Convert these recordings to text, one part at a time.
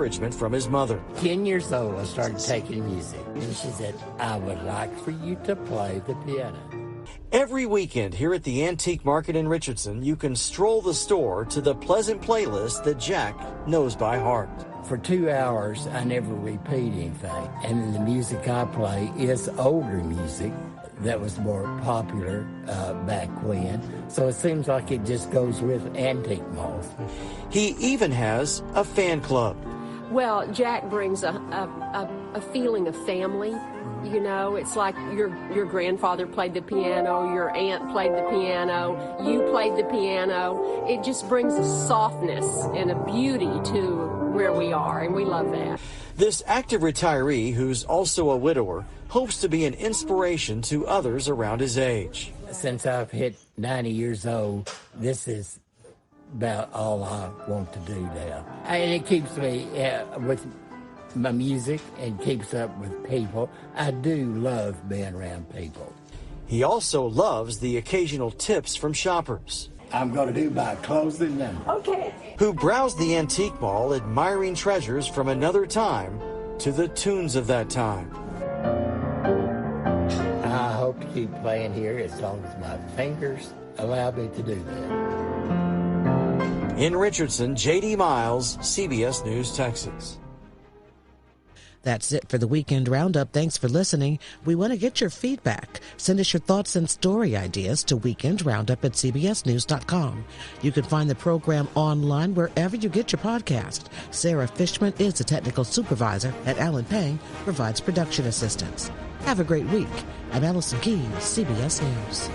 encouragement from his mother. 10 years old, I started taking music, and she said, I would like for you to play the piano. Every weekend here at the Antique Market in Richardson, you can stroll the store to the pleasant playlist that Jack knows by heart. For 2 hours, I never repeat anything, and the music I play is older music that was more popular back when, so it seems like it just goes with Antique Malls. He even has a fan club. Well, Jack brings a feeling of family. You know, it's like your grandfather played the piano, your aunt played the piano, you played the piano. It just brings a softness and a beauty to where we are, and we love that. This active retiree, who's also a widower, hopes to be an inspiration to others around his age. Since I've hit 90 years old, this is about all I want to do now. And it keeps me with my music and keeps up with people. I do love being around people. He also loves the occasional tips from shoppers. I'm going to do my closing number. Okay. Who browse the antique mall, admiring treasures from another time to the tunes of that time. I hope to keep playing here as long as my fingers allow me to do that. In Richardson, J.D. Miles, CBS News, Texas. That's it for the Weekend Roundup. Thanks for listening. We want to get your feedback. Send us your thoughts and story ideas to weekendroundup@cbsnews.com. You can find the program online wherever you get your podcast. Sarah Fishman is the technical supervisor, and Alan Payne provides production assistance. Have a great week. I'm Allison Keys, CBS News.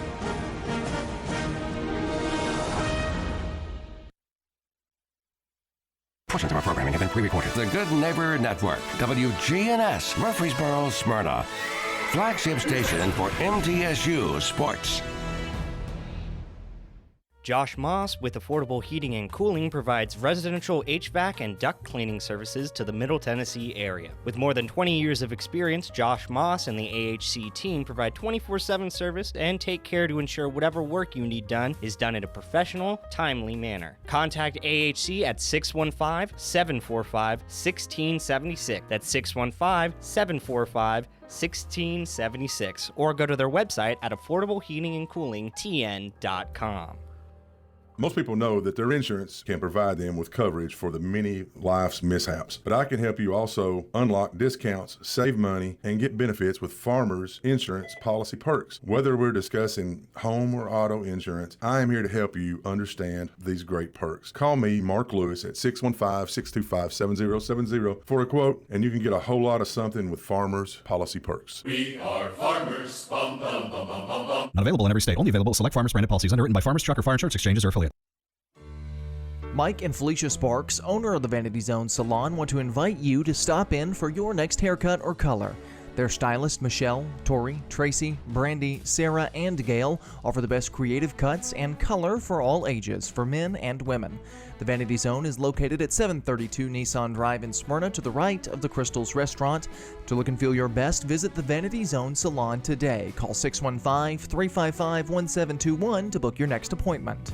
Portions of our programming have been pre-recorded. The Good Neighbor Network, WGNS, Murfreesboro, Smyrna. Flagship station for MTSU Sports. Josh Moss with Affordable Heating and Cooling provides residential HVAC and duct cleaning services to the Middle Tennessee area. With more than 20 years of experience, Josh Moss and the AHC team provide 24/7 service and take care to ensure whatever work you need done is done in a professional, timely manner. Contact AHC at 615-745-1676. That's 615-745-1676. Or go to their website at affordableheatingandcoolingtn.com. Most people know that their insurance can provide them with coverage for the many life's mishaps. But I can help you also unlock discounts, save money, and get benefits with Farmers Insurance policy perks. Whether we're discussing home or auto insurance, I am here to help you understand these great perks. Call me, Mark Lewis, at 615-625-7070 for a quote, and you can get a whole lot of something with Farmers policy perks. We are Farmers. Bum, bum, bum, bum, bum, bum. Not available in every state. Only available at select Farmers branded policies underwritten by Farmers Truck or Fire Insurance Exchanges or affiliate. Mike and Felicia Sparks, owner of the Vanity Zone Salon, want to invite you to stop in for your next haircut or color. Their stylists Michelle, Tori, Tracy, Brandy, Sarah, and Gail offer the best creative cuts and color for all ages, for men and women. The Vanity Zone is located at 732 Nissan Drive in Smyrna, to the right of the Crystals Restaurant. To look and feel your best, visit the Vanity Zone Salon today. Call 615-355-1721 to book your next appointment.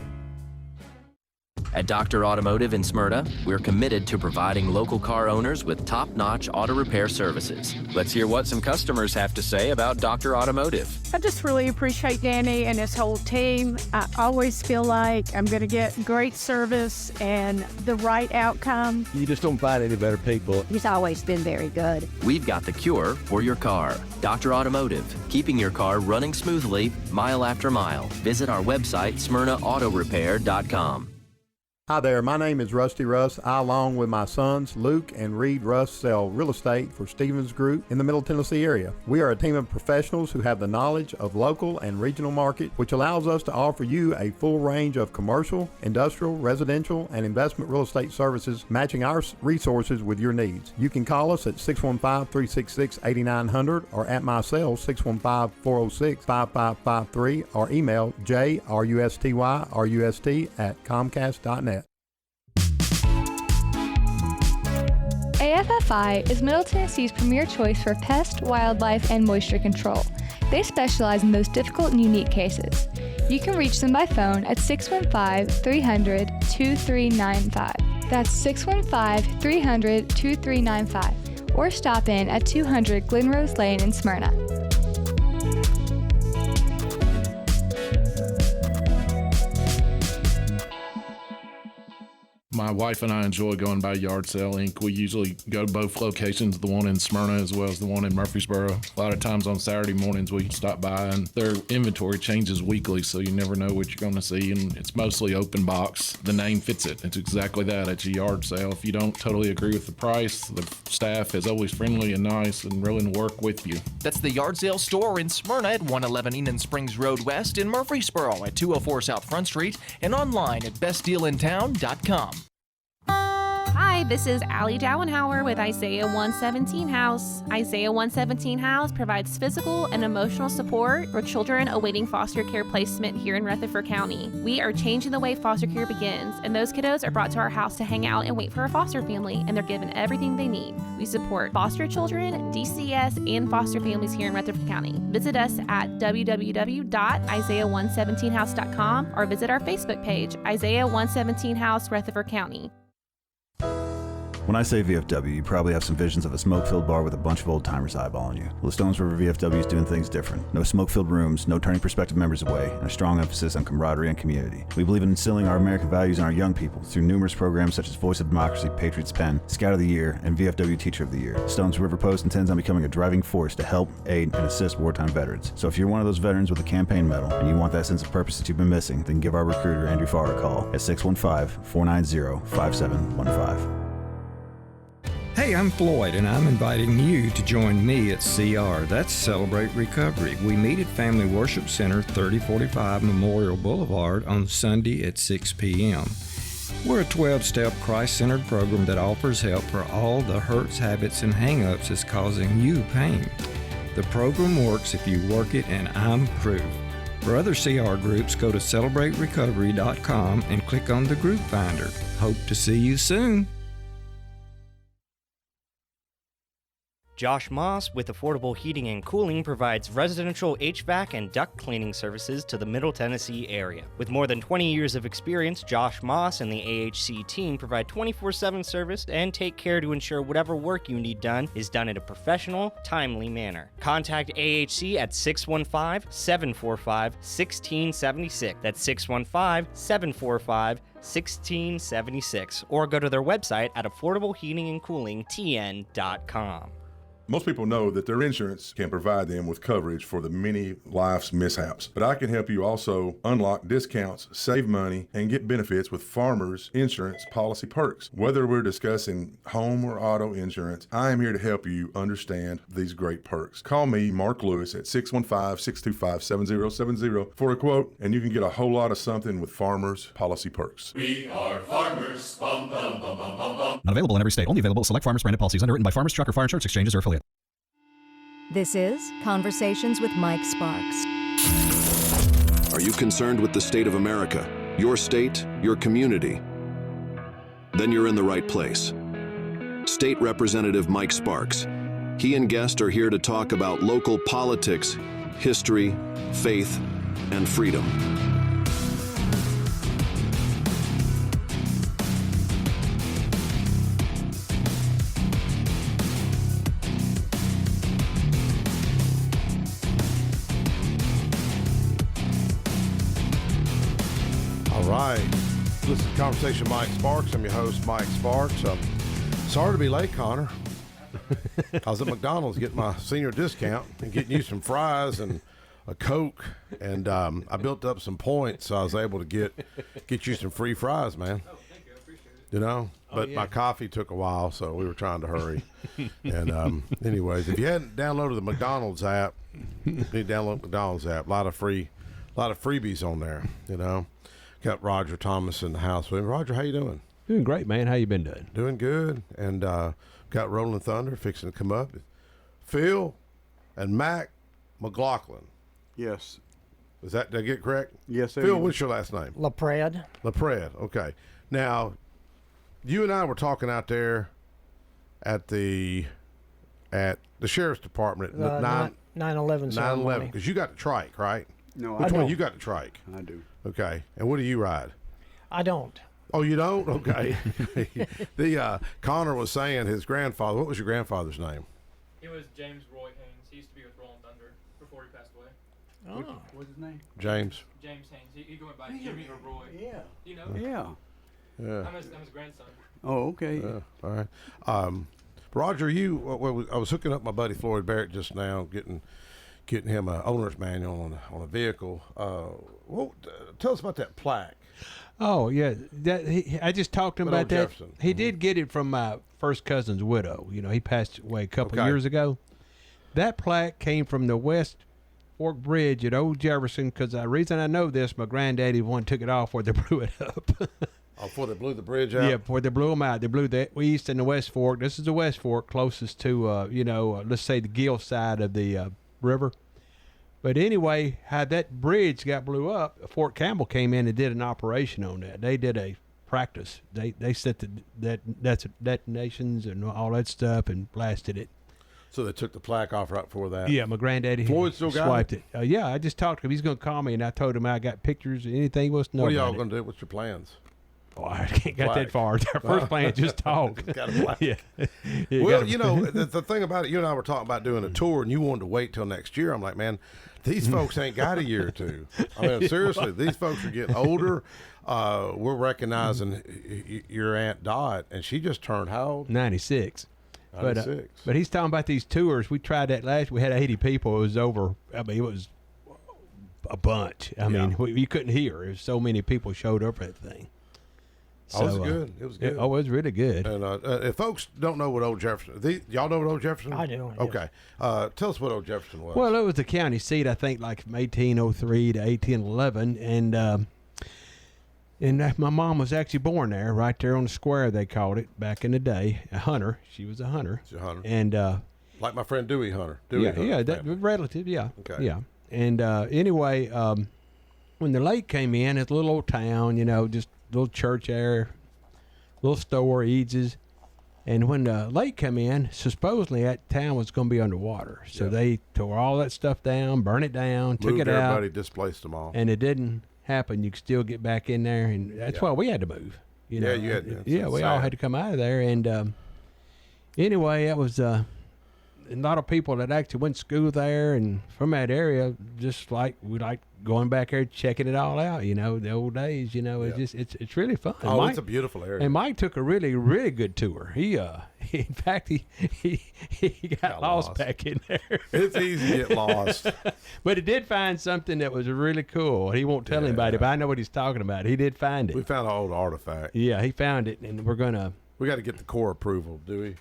At Dr. Automotive in Smyrna, we're committed to providing local car owners with top-notch auto repair services. Let's hear what some customers have to say about Dr. Automotive. I just really appreciate Danny and his whole team. I always feel like I'm going to get great service and the right outcome. You just don't find any better people. He's always been very good. We've got the cure for your car. Dr. Automotive, keeping your car running smoothly mile after mile. Visit our website, smyrnaautorepair.com. Hi there, my name is Rusty Russ. I, along with my sons, Luke and Reed Russ, sell real estate for Stevens Group in the Middle Tennessee area. We are a team of professionals who have the knowledge of local and regional market, which allows us to offer you a full range of commercial, industrial, residential, and investment real estate services, matching our resources with your needs. You can call us at 615-366-8900 or at my cell 615-406-5553 or email jrustyrust@comcast.net. AFFI is Middle Tennessee's premier choice for pest, wildlife, and moisture control. They specialize in those difficult and unique cases. You can reach them by phone at 615-300-2395. That's 615-300-2395 or stop in at 200 Glenrose Lane in Smyrna. My wife and I enjoy going by Yard Sale Inc. We usually go to both locations, the one in Smyrna as well as the one in Murfreesboro. A lot of times on Saturday mornings we stop by, and their inventory changes weekly, so you never know what you're going to see, and it's mostly open box. The name fits it. It's exactly that. It's a yard sale. If you don't totally agree with the price, the staff is always friendly and nice and willing to work with you. That's the Yard Sale store in Smyrna at 111 Enon Springs Road West, in Murfreesboro at 204 South Front Street, and online at bestdealintown.com. Hi, this is Allie Dowenhauer with Isaiah 117 House. Isaiah 117 House provides physical and emotional support for children awaiting foster care placement here in Rutherford County. We are changing the way foster care begins, and those kiddos are brought to our house to hang out and wait for a foster family, and they're given everything they need. We support foster children, DCS, and foster families here in Rutherford County. Visit us at www.isaiah117house.com or visit our Facebook page, Isaiah 117 House, Rutherford County. When I say VFW, you probably have some visions of a smoke-filled bar with a bunch of old-timers eyeballing you. Well, the Stones River VFW is doing things different. No smoke-filled rooms, no turning prospective members away, and a strong emphasis on camaraderie and community. We believe in instilling our American values in our young people through numerous programs such as Voice of Democracy, Patriots Pen, Scout of the Year, and VFW Teacher of the Year. Stones River Post intends on becoming a driving force to help, aid, and assist wartime veterans. So if you're one of those veterans with a campaign medal and you want that sense of purpose that you've been missing, then give our recruiter, Andrew Farr, a call at 615-490-5715. Hey, I'm Floyd, and I'm inviting you to join me at CR. That's Celebrate Recovery. We meet at Family Worship Center, 3045 Memorial Boulevard on Sunday at 6 p.m. We're a 12-step Christ-centered program that offers help for all the hurts, habits, and hang-ups that's causing you pain. The program works if you work it, and I'm proof. For other CR groups, go to CelebrateRecovery.com and click on the group finder. Hope to see you soon. Josh Moss with Affordable Heating and Cooling provides residential HVAC and duct cleaning services to the Middle Tennessee area. With more than 20 years of experience, Josh Moss and the AHC team provide 24/7 service and take care to ensure whatever work you need done is done in a professional, timely manner. Contact AHC at 615-745-1676. That's 615-745-1676. Or go to their website at affordableheatingandcoolingtn.com. Most people know that their insurance can provide them with coverage for the many life's mishaps, but I can help you also unlock discounts, save money, and get benefits with Farmers Insurance policy perks. Whether we're discussing home or auto insurance, I am here to help you understand these great perks. Call me, Mark Lewis, at 615-625-7070 for a quote, and you can get a whole lot of something with Farmers policy perks. We are farmers. Bum, bum, bum, bum, bum, bum. Not available in every state. Only available at select Farmers branded policies underwritten by Farmers Truck or Fire Insurance Exchanges or affiliate. This is Conversations with Mike Sparks. Are you concerned with the state of America, your state, your community? Then you're in the right place. State Representative Mike Sparks. He and guests are here to talk about local politics, history, faith, and freedom. All right. This is Conversation Mike Sparks. I'm your host, Mike Sparks. Sorry to be late, Connor. I was at McDonald's getting my senior discount and getting you some fries and a Coke, and I built up some points, so I was able to get you some free fries, man. Oh, thank you. I appreciate it. You know, but my coffee took a while, so we were trying to hurry. And anyways, if you hadn't downloaded the McDonald's app, you need to download the McDonald's app. A lot of freebies on there, you know. Got Roger Thomas in the house with him. Roger, how you doing? Doing great, man. How you been doing? Doing good. And got Rolling Thunder fixing to come up. Phil and Mac McLaughlin. Yes. Did I get it correct? Yes, sir. Phil, what's your last name? LaPred. LaPred, okay. Now, you and I were talking out there at the sheriff's department at 9/11 ceremony. because you got the trike, right? No, Which I one? don't. You got the trike? I do. Okay. And what do you ride? I don't. Oh, you don't? Okay. Connor was saying his grandfather. What was your grandfather's name? It was James Roy Haynes. He used to be with Rolling Thunder before he passed away. Oh. What's his name? James. James Haynes. He went by Jimmy or Roy. Yeah. You know? Yeah. I'm his grandson. Oh, okay. All right. Roger, I was hooking up my buddy Floyd Barrett just now, getting him an owner's manual on a vehicle. Tell us about that plaque. Oh yeah, I just talked to him about that. Jefferson. He did get it from my first cousin's widow. You know, he passed away a couple of years ago. That plaque came from the West Fork Bridge at Old Jefferson. Because the reason I know this, my granddaddy took it off where they blew it up. Before they blew the bridge out. Yeah, before they blew them out, they blew the East and the West Fork. This is the West Fork, closest to let's say the Gill side of the river. But anyway, how that bridge got blew up, Fort Campbell came in and did an operation on that. They did a practice. They set the detonations and all that stuff and blasted it. So they took the plaque off right before that. Yeah, my granddaddy Floyd still got swiped it. Yeah, I just talked to him. He's going to call me, and I told him I got pictures. Anything he wants to know. What are y'all about going to do? What's your plans? Oh, I can't get that far. Our first plan is just talk. Got a plaque. Yeah. Well, the thing about it, you and I were talking about doing a tour, and you wanted to wait till next year. I'm like, man, these folks ain't got a year or two. I mean, seriously, these folks are getting older. We're recognizing your Aunt Dot, and she just turned how old? 96. 96. But he's talking about these tours. We tried that last. We had 80 people. It was over. I mean, it was a bunch. I mean, you couldn't hear. There was so many people showed up for that thing. So, it was good. It was good. It was really good. And if folks don't know what Old Jefferson, y'all know what Old Jefferson? I do. Okay. Tell us what Old Jefferson was. Well, it was the county seat, I think, like from 1803 to 1811, and my mom was actually born there, right there on the square. They called it back in the day. A hunter. She was a hunter. She's a hunter. And like my friend Dewey Hunter. That relative. Yeah. Okay. Yeah. And anyway, when the lake came in, it's a little old town, just little church there, little store, Eads's. And when the lake come in, supposedly that town was going to be underwater. So they tore all that stuff down, burned it down, took it out. Everybody displaced them all. And it didn't happen. You could still get back in there, and that's why we had to move. You had. Yeah, we all had to come out of there. And anyway, that was a lot of people that actually went to school there and from that area, just like we like going back there, checking it all out. The old days. It's really fun. Oh, Mike, it's a beautiful area. And Mike took a really, really good tour. He in fact, he got lost back in there. It's easy to get lost. But he did find something that was really cool. He won't tell anybody, but I know what he's talking about. He did find it. We found an old artifact. Yeah, he found it, and we got to get the Corps approval, do we?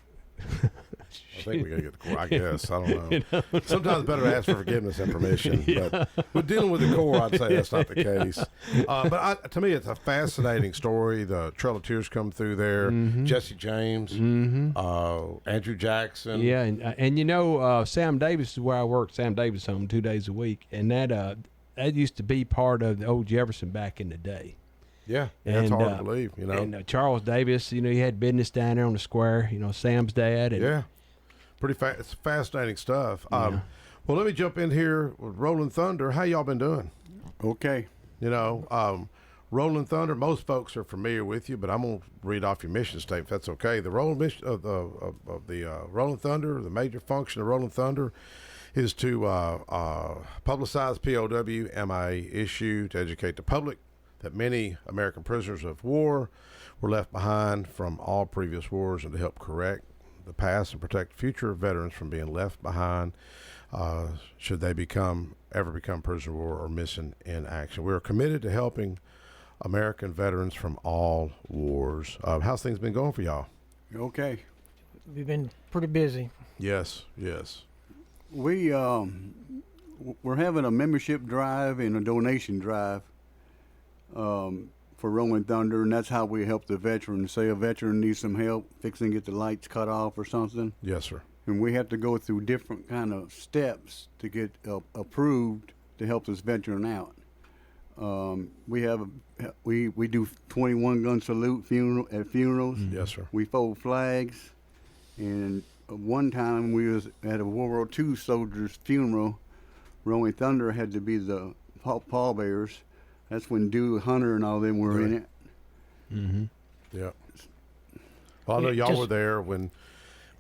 I think we got to get the Corps. I guess. I don't know. Sometimes it's better to ask for forgiveness than permission. But dealing with the Corps, I'd say that's not the case. But to me, it's a fascinating story. The Trail of Tears come through there. Mm-hmm. Jesse James, Andrew Jackson. Yeah, and Sam Davis is where I worked. Sam Davis home 2 days a week, and that used to be part of the old Jefferson back in the day. Yeah, that's hard to believe, And Charles Davis, he had business down there on the square. Sam's dad. And, it's fascinating stuff. Well, let me jump in here with Rolling Thunder. How y'all been doing? Okay. Rolling Thunder. Most folks are familiar with you, but I'm gonna read off your mission statement. If that's okay. The Rolling mission of the Rolling Thunder. The major function of Rolling Thunder is to publicize POW MIA issue, to educate the public that many American prisoners of war were left behind from all previous wars, and to help correct the past and protect future veterans from being left behind should they ever become prisoner of war or missing in action. We are committed to helping American veterans from all wars. How's things been going for y'all? Okay. We've been pretty busy. Yes. We're having a membership drive and a donation drive for Rolling Thunder, and that's how we help the veterans. Say a veteran needs some help fixing to get the lights cut off or something. Yes, sir. And we have to go through different kind of steps to get approved to help this veteran out. We do 21 gun salute at funerals. Yes, sir. We fold flags, and one time we was at a World War II soldier's funeral. Rolling Thunder had to be the pallbearers. That's when Dewey Hunter and all them were in it. Mm-hmm. Yeah. Well, I know y'all were there when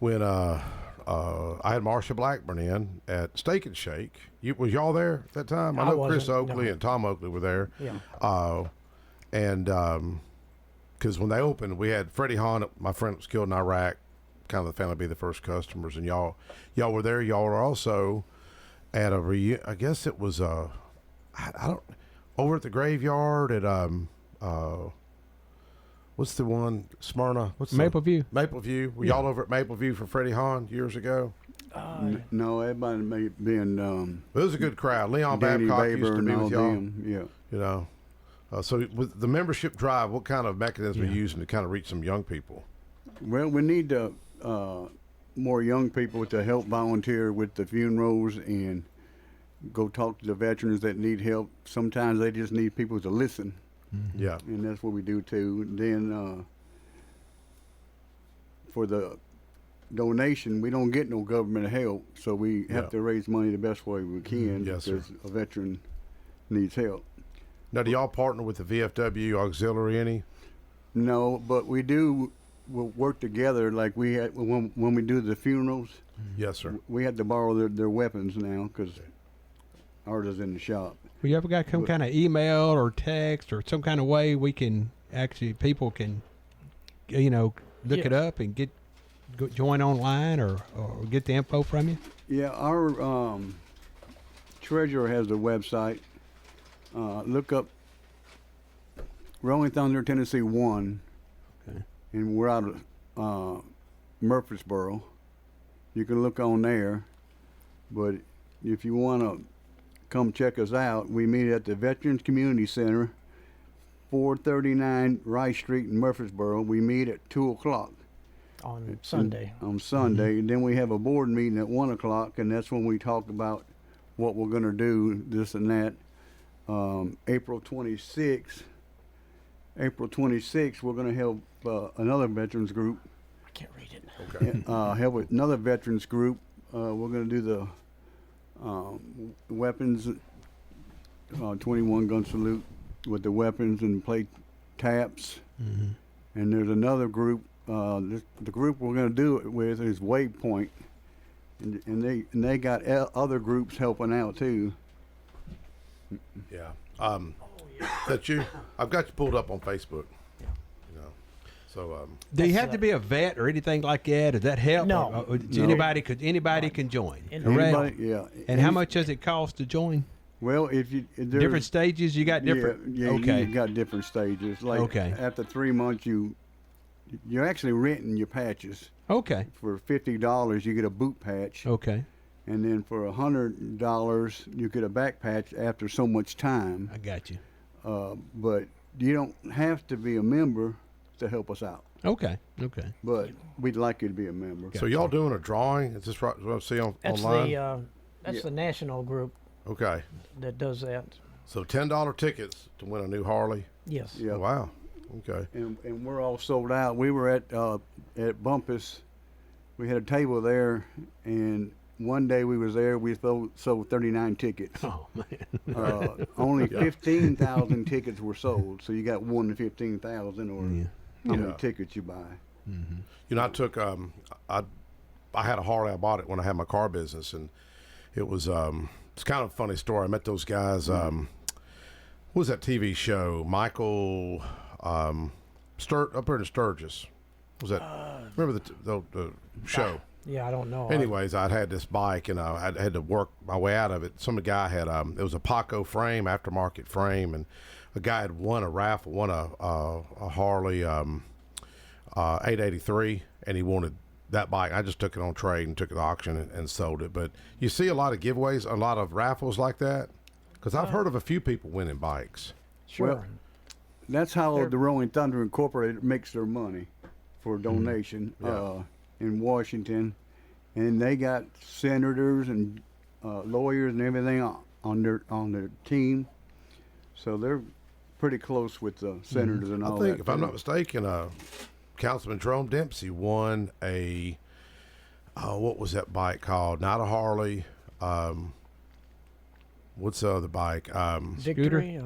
I had Marsha Blackburn in at Steak and Shake. Was y'all there at that time? I know Chris Oakley and Tom Oakley were there. Yeah. And because when they opened, we had Freddie Hahn, my friend was killed in Iraq, kind of the family be the first customers, and y'all were there. Y'all were also at I guess it was I don't over at the graveyard at what's the one Smyrna? What's Maple View? Maple View. Were y'all over at Maple View for Freddie Hahn years ago? No, everybody may have been. It was a good crowd. Leon Danny Babcock Baber used to and be all with y'all. them, yeah. You know, so with the membership drive, what kind of mechanism are you using to kind of reach some young people? Well, we need more young people to help volunteer with the funerals and go talk to the veterans that need help. Sometimes they just need people to listen. Mm-hmm. Yeah. And that's what we do too. Then for the donation, we don't get no government help, so we have to raise money the best way we can Yes, because sir. a veteran needs help. Now, do y'all partner with the VFW auxiliary any? No, but we do. We'll work together like we had when we do the funerals. Yes, sir. We had to borrow their weapons now because ours is in the shop. Well, you ever got some kind of email or text or some kind of way we can people can, look it up and join online or get the info from you? Yeah, our treasurer has a website. Look up Rolling Thunder, Tennessee 1. Okay. And we're out of Murfreesboro. You can look on there. But if you want to come check us out, we meet at the Veterans Community Center, 439 Rice Street in Murfreesboro. We meet at 2 o'clock. On Sunday. On Sunday. And then we have a board meeting at 1 o'clock, and that's when we talk about what we're going to do, this and that. April 26th, we're going to help another veterans group. I can't read it. Okay. Help with another veterans group. We're going to do the weapons, 21 gun salute with the weapons and play taps. Mm-hmm. And there's another group. The group we're going to do it with is Waypoint, and they got other groups helping out too. Yeah. That you? I've got you pulled up on Facebook. Yeah. You know. So. Do you have to be a vet or anything like that? Does that help? No. Or anybody can join. Anybody, yeah. And how much does it cost to join? Well, if different stages, you got different. Yeah, okay. You got different stages. Like after 3 months, you're actually renting your patches. Okay. For $50, you get a boot patch. Okay. And then for $100, you get a back patch after so much time. I got you. But you don't have to be a member to help us out. Okay. Okay. But we'd like you to be a member. So y'all doing a drawing? Is this what I see online? That's the national group. Okay. That does that. So $10 tickets to win a new Harley. Yes. Yeah. Wow. Okay. And we're all sold out. We were at Bumpus. We had a table there, and one day we was there. We sold 39 tickets. Oh man! Only 15,000 tickets were sold. So you got 1 to 15,000, or how many tickets you buy. Mm-hmm. You know, I took I had a Harley. I bought it when I had my car business, and it was it's kind of a funny story. I met those guys. What was that TV show? Michael up here in Sturgis. Was that? Remember the show? Yeah, I don't know. Anyways, I'd had this bike, and I had to work my way out of it. Some guy had it was a Paco frame, aftermarket frame, and a guy had won a raffle, won a Harley 883, and he wanted that bike. I just took it on trade and took it to auction and sold it. But you see a lot of giveaways, a lot of raffles like that, because I've heard of a few people winning bikes. Sure. Well, that's how the Rolling Thunder Incorporated makes their money for donation in Washington, and they got senators and lawyers and everything on their team, so they're pretty close with the senators and all that. I think, if I'm not mistaken, Councilman Jerome Dempsey won a what was that bike called? Not a Harley. what's the other bike? Victory.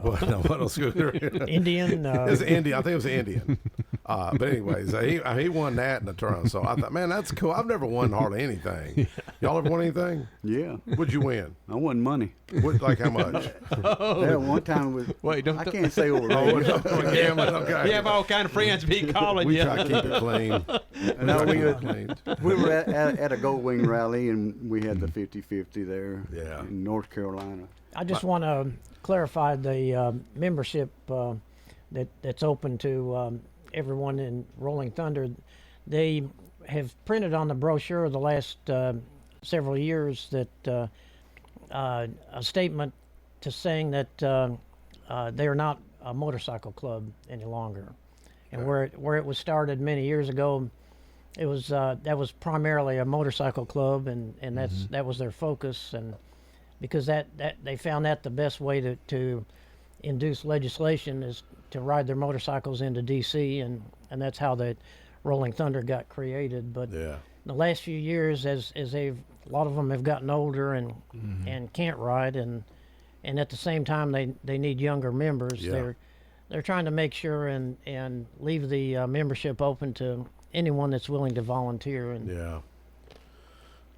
What else? Scooter. Indian. It was Indian. I think it was Indian. But anyways, he won that in the turn. So I thought, man, that's cool. I've never won hardly anything. Y'all ever won anything? Yeah. What'd you win? I won money. What, like how much? Yeah, one time was. Wait, don't. I can't say over Oh, there. gambling. Okay. You have all kind of friends be calling We you. try to keep it clean. No, Clean. we were at a Gold Wing rally, and we had the 50-50 there. Yeah. In North Carolina. I just want to clarify the membership that's open to everyone in Rolling Thunder. They have printed on the brochure the last several years that a statement to saying that they are not a motorcycle club any longer, and where it was started many years ago, it was that was primarily a motorcycle club, and that was their focus, and because that they found that the best way to induce legislation is to ride their motorcycles into D.C. and that's how the Rolling Thunder got created. But Yeah. the last few years, as a lot of them have gotten older and can't ride, and at the same time they need younger members. Yeah. They're trying to make sure and leave the membership open to anyone that's willing to volunteer. And Yeah.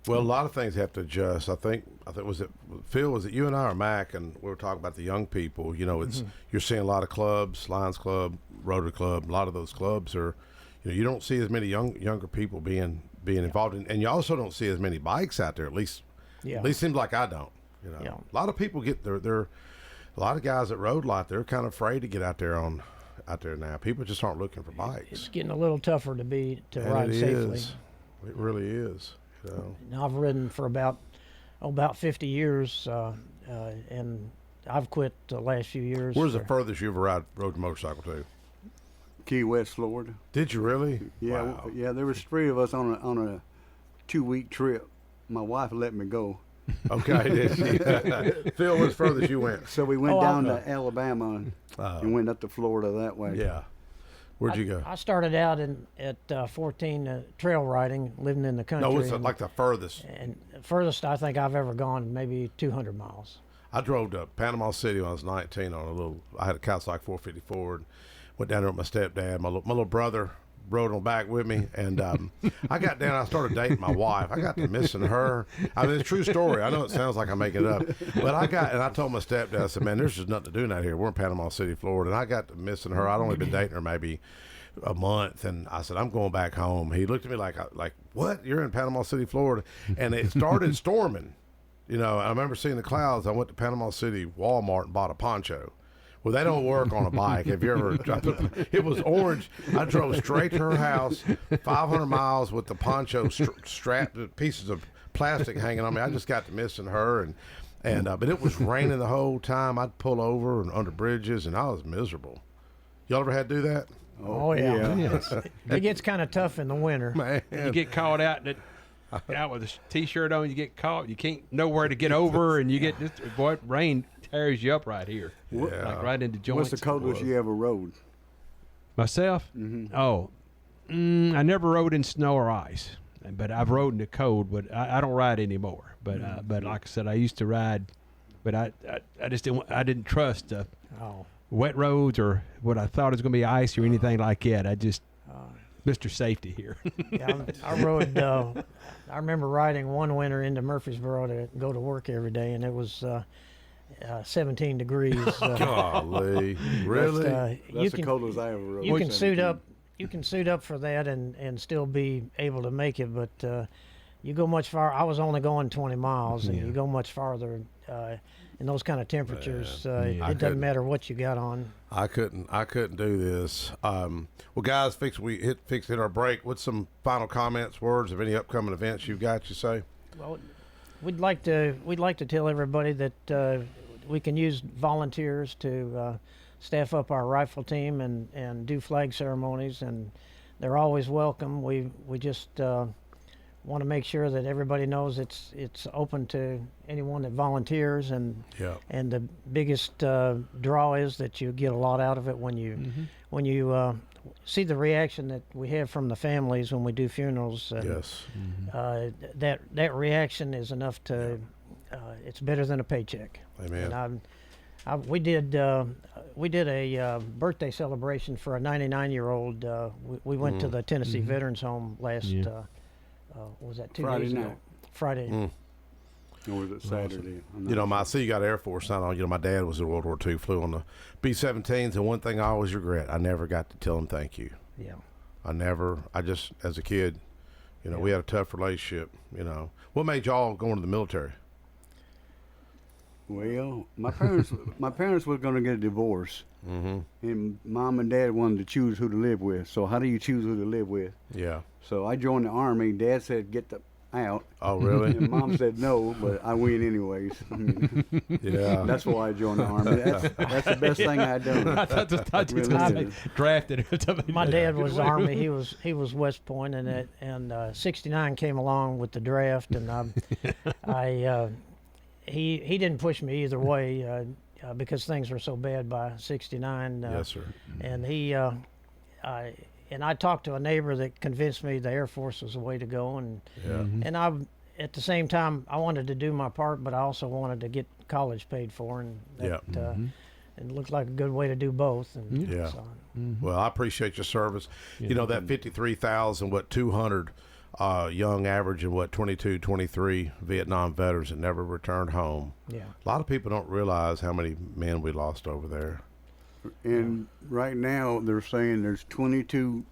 Well, a lot of things have to adjust. I think was it Phil? Was it you and I or Mac? And we were talking about the young people. You know, it's you're seeing a lot of clubs, Lions Club, Rotary Club. A lot of those clubs are, you don't see as many younger people being involved in, and you also don't see as many bikes out there. At least seems like I don't. Yeah. A lot of people get there. A lot of guys that rode a lot. They're kind of afraid to get out there now. People just aren't looking for bikes. it's getting a little tougher to And ride it safely. is. It really is. Now, I've ridden for about 50 years, and I've quit the last few years. Where's the furthest you ever rode a motorcycle to? Key West, Florida. Did you really? Yeah, Wow. yeah. There was 3 of us on a 2-week trip. My wife let me go. Okay, did she? Phil, what's furthest you went? So we went down to Alabama and went up to Florida that way. Yeah. Where'd you go? I started out at 14 trail riding, living in the country. No, it's like the furthest. And furthest I think I've ever gone, maybe 200 miles. I drove to Panama City when I was 19 I had a Kawasaki 454 and went down there with my stepdad. My little brother rode on back with me, and I got down. I started dating my wife. I got to missing her. I mean, it's a true story. I know it sounds like I'm making it up, but I told my stepdad, I said, "Man, there's just nothing to do out here. We're in Panama City, Florida," and I got to missing her. I'd only been dating her maybe a month, and I said, "I'm going back home." He looked at me like, "What? You're in Panama City, Florida?" And it started storming. I remember seeing the clouds. I went to Panama City Walmart and bought a poncho. Well, they don't work on a bike. Have you ever? It was orange. I drove straight to her house, 500 miles with the poncho strapped, pieces of plastic hanging on me. I just got to missing her, but it was raining the whole time. I'd pull over and under bridges, and I was miserable. Y'all ever had to do that? Oh yeah. Yes. It gets kind of tough in the winter. Man, You get caught out with a t-shirt on. You get caught. You can't know where to get over, and you get this. Boy, rain tears you up right here, like right into joints. What's the coldest you ever rode? Myself? Mm-hmm. Oh, I never rode in snow or ice, but I've rode in the cold. But I don't ride anymore. But like I said, I used to ride, but I just didn't trust wet roads or what I thought was going to be ice or anything like that. I just Mr. Safety here. Yeah, I rode. I remember riding one winter into Murfreesboro to go to work every day, and it was 17 degrees. Golly, really? That's the coldest I ever rode. You can suit up. You can suit up for that and still be able to make it, but you go much far. I was only going 20 miles, and you go much farther in those kind of temperatures. It doesn't matter what you got on. I couldn't do this. Well, guys, we hit our break. What's some final comments, words of any upcoming events you've got? You say? Well, we'd like to tell everybody that we can use volunteers to staff up our rifle team and do flag ceremonies, and they're always welcome. We just want to make sure that everybody knows it's open to anyone that volunteers, and the biggest draw is that you get a lot out of it when you see the reaction that we have from the families when we do funerals. And, yes. that reaction is enough to it's better than a paycheck. Amen. And we did a birthday celebration for a 99-year-old. We went to the Tennessee Veterans Home last. Was that 2 Friday days ago? night. Friday. Or was it Saturday? I see you got Air Force on. My dad was in World War II, flew on the B-17s, and one thing I always regret, I never got to tell him thank you. Yeah. I just, as a kid, we had a tough relationship, What made y'all go into the military? Well, my parents were going to get a divorce, and Mom and Dad wanted to choose who to live with. So how do you choose who to live with? Yeah. So I joined the Army. Dad said get out. Oh, really? And Mom said no, but I went anyways. Yeah. That's why I joined the Army. That's the best thing I'd done. I thought you Really drafted. My dad was Army. He was West Point, and 69 came along with the draft, and he didn't push me either way because things were so bad by 69. Yes, sir. And I talked to a neighbor that convinced me the Air Force was the way to go, and at the same time I wanted to do my part, but I also wanted to get college paid for, and that, it looked like a good way to do both. And so, Well, I appreciate your service. That 53,200 young average and 22, 23 Vietnam veterans that never returned home. Yeah. A lot of people don't realize how many men we lost over there. And right now they're saying there's 22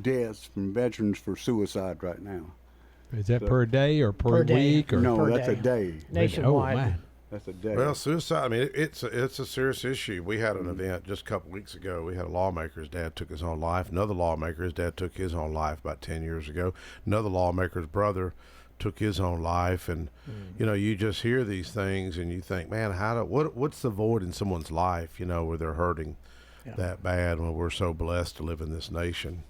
deaths from veterans for suicide right now. Is that per day or per week? Or No, per that's day. a day. Nationwide. Oh, man. That's a day. Well, suicide, I mean, it's a serious issue. We had an event just a couple weeks ago. We had a lawmaker's dad took his own life. Another lawmaker's dad took his own life about 10 years ago. Another lawmaker's brother took his own life. And, you just hear these things and you think, man, what's the void in someone's life, where they're hurting that bad when we're so blessed to live in this nation,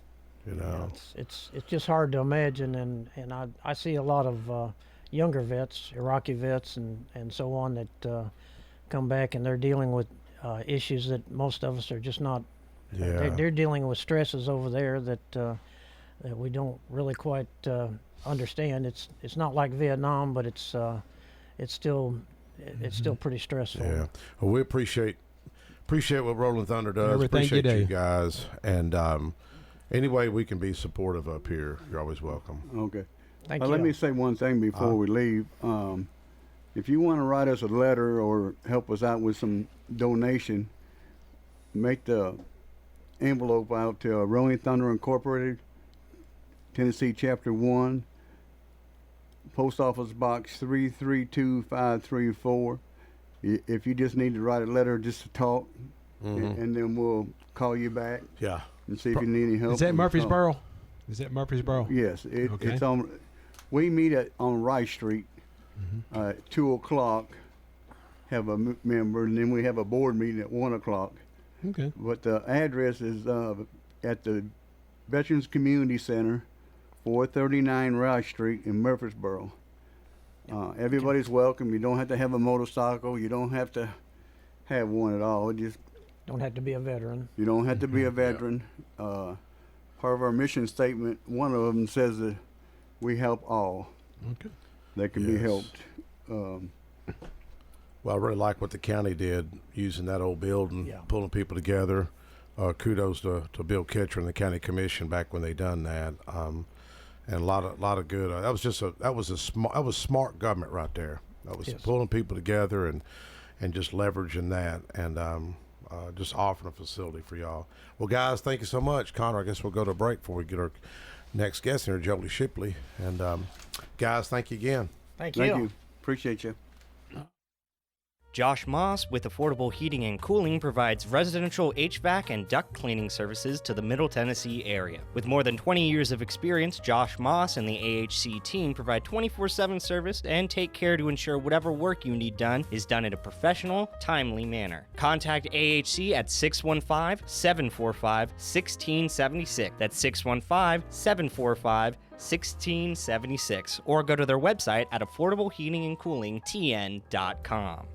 Yeah, it's just hard to imagine, and I see a lot of younger vets, Iraqi vets, and so on that come back and they're dealing with issues that most of us are just not. They're dealing with stresses over there that we don't really quite understand. It's not like Vietnam, but it's still pretty stressful. Yeah. Well, we appreciate what Rolling Thunder does. Everything appreciate you do. guys, and any way we can be supportive up here, you're always welcome. Okay. Thank you. Let me say one thing before we leave. If you want to write us a letter or help us out with some donation, make the envelope out to Rolling Thunder Incorporated, Tennessee Chapter 1, Post Office Box 332534. If you just need to write a letter just to talk, and then we'll call you back. Yeah. And see if you need any help. Is that Murfreesboro? Is that Murfreesboro? Yes, Okay. it's on. We meet on Rice Street at 2:00. Have a member, and then we have a board meeting at 1:00. Okay. But the address is at the Veterans Community Center, 439 Rice Street in Murfreesboro. Everybody's welcome. You don't have to have a motorcycle. You don't have to have one at all. Just Don't have to be a veteran. you don't have to be a veteran. Part of our mission statement, one of them says that we help all that can be helped. Well, I really like what the county did using that old building, pulling people together. Kudos to Bill Ketcher and the county commission back when they done that. And a lot of good. That was smart government right there. That was pulling people together and just leveraging that and just offering a facility for y'all. Well, guys, thank you so much. Connor, I guess we'll go to a break before we get our next guest here, Jolie Shipley. And guys, thank you again. Thank you. Thank you. Appreciate you. Josh Moss with Affordable Heating and Cooling provides residential HVAC and duct cleaning services to the Middle Tennessee area. With more than 20 years of experience, Josh Moss and the AHC team provide 24/7 service and take care to ensure whatever work you need done is done in a professional, timely manner. Contact AHC at 615-745-1676. That's 615-745-1676. Or go to their website at affordableheatingandcoolingtn.com.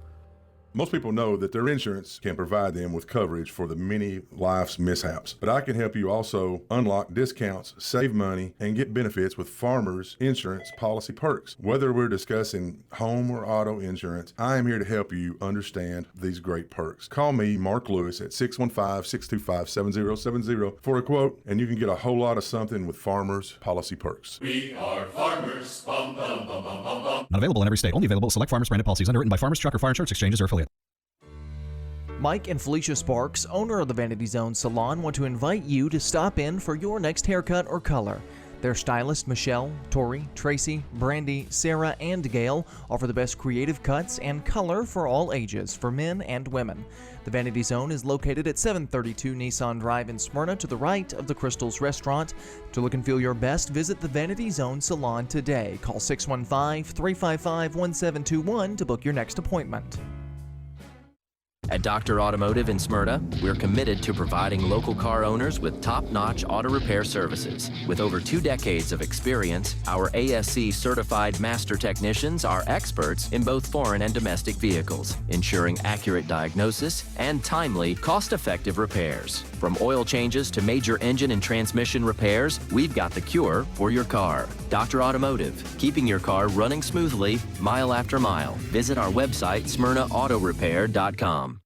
Most people know that their insurance can provide them with coverage for the many life's mishaps, but I can help you also unlock discounts, save money, and get benefits with Farmers Insurance policy perks. Whether we're discussing home or auto insurance, I am here to help you understand these great perks. Call me, Mark Lewis, at 615-625-7070 for a quote, and you can get a whole lot of something with Farmers policy perks. We are farmers. Bum, bum, bum, bum, bum, bum. Not available in every state. Only available at select Farmers branded policies underwritten by Farmers Truck or Fire Insurance Exchanges or affiliate. Mike and Felicia Sparks, owner of the Vanity Zone Salon, want to invite you to stop in for your next haircut or color. Their stylists Michelle, Tori, Tracy, Brandy, Sarah, and Gail offer the best creative cuts and color for all ages, for men and women. The Vanity Zone is located at 732 Nissan Drive in Smyrna, to the right of the Crystals Restaurant. To look and feel your best, visit the Vanity Zone Salon today. Call 615-355-1721 to book your next appointment. At Dr. Automotive in Smyrna, we're committed to providing local car owners with top-notch auto repair services. With over 2 decades of experience, our ASC certified master technicians are experts in both foreign and domestic vehicles, ensuring accurate diagnosis and timely, cost-effective repairs. From oil changes to major engine and transmission repairs, we've got the cure for your car. Dr. Automotive, keeping your car running smoothly, mile after mile. Visit our website, smyrnaautorepair.com.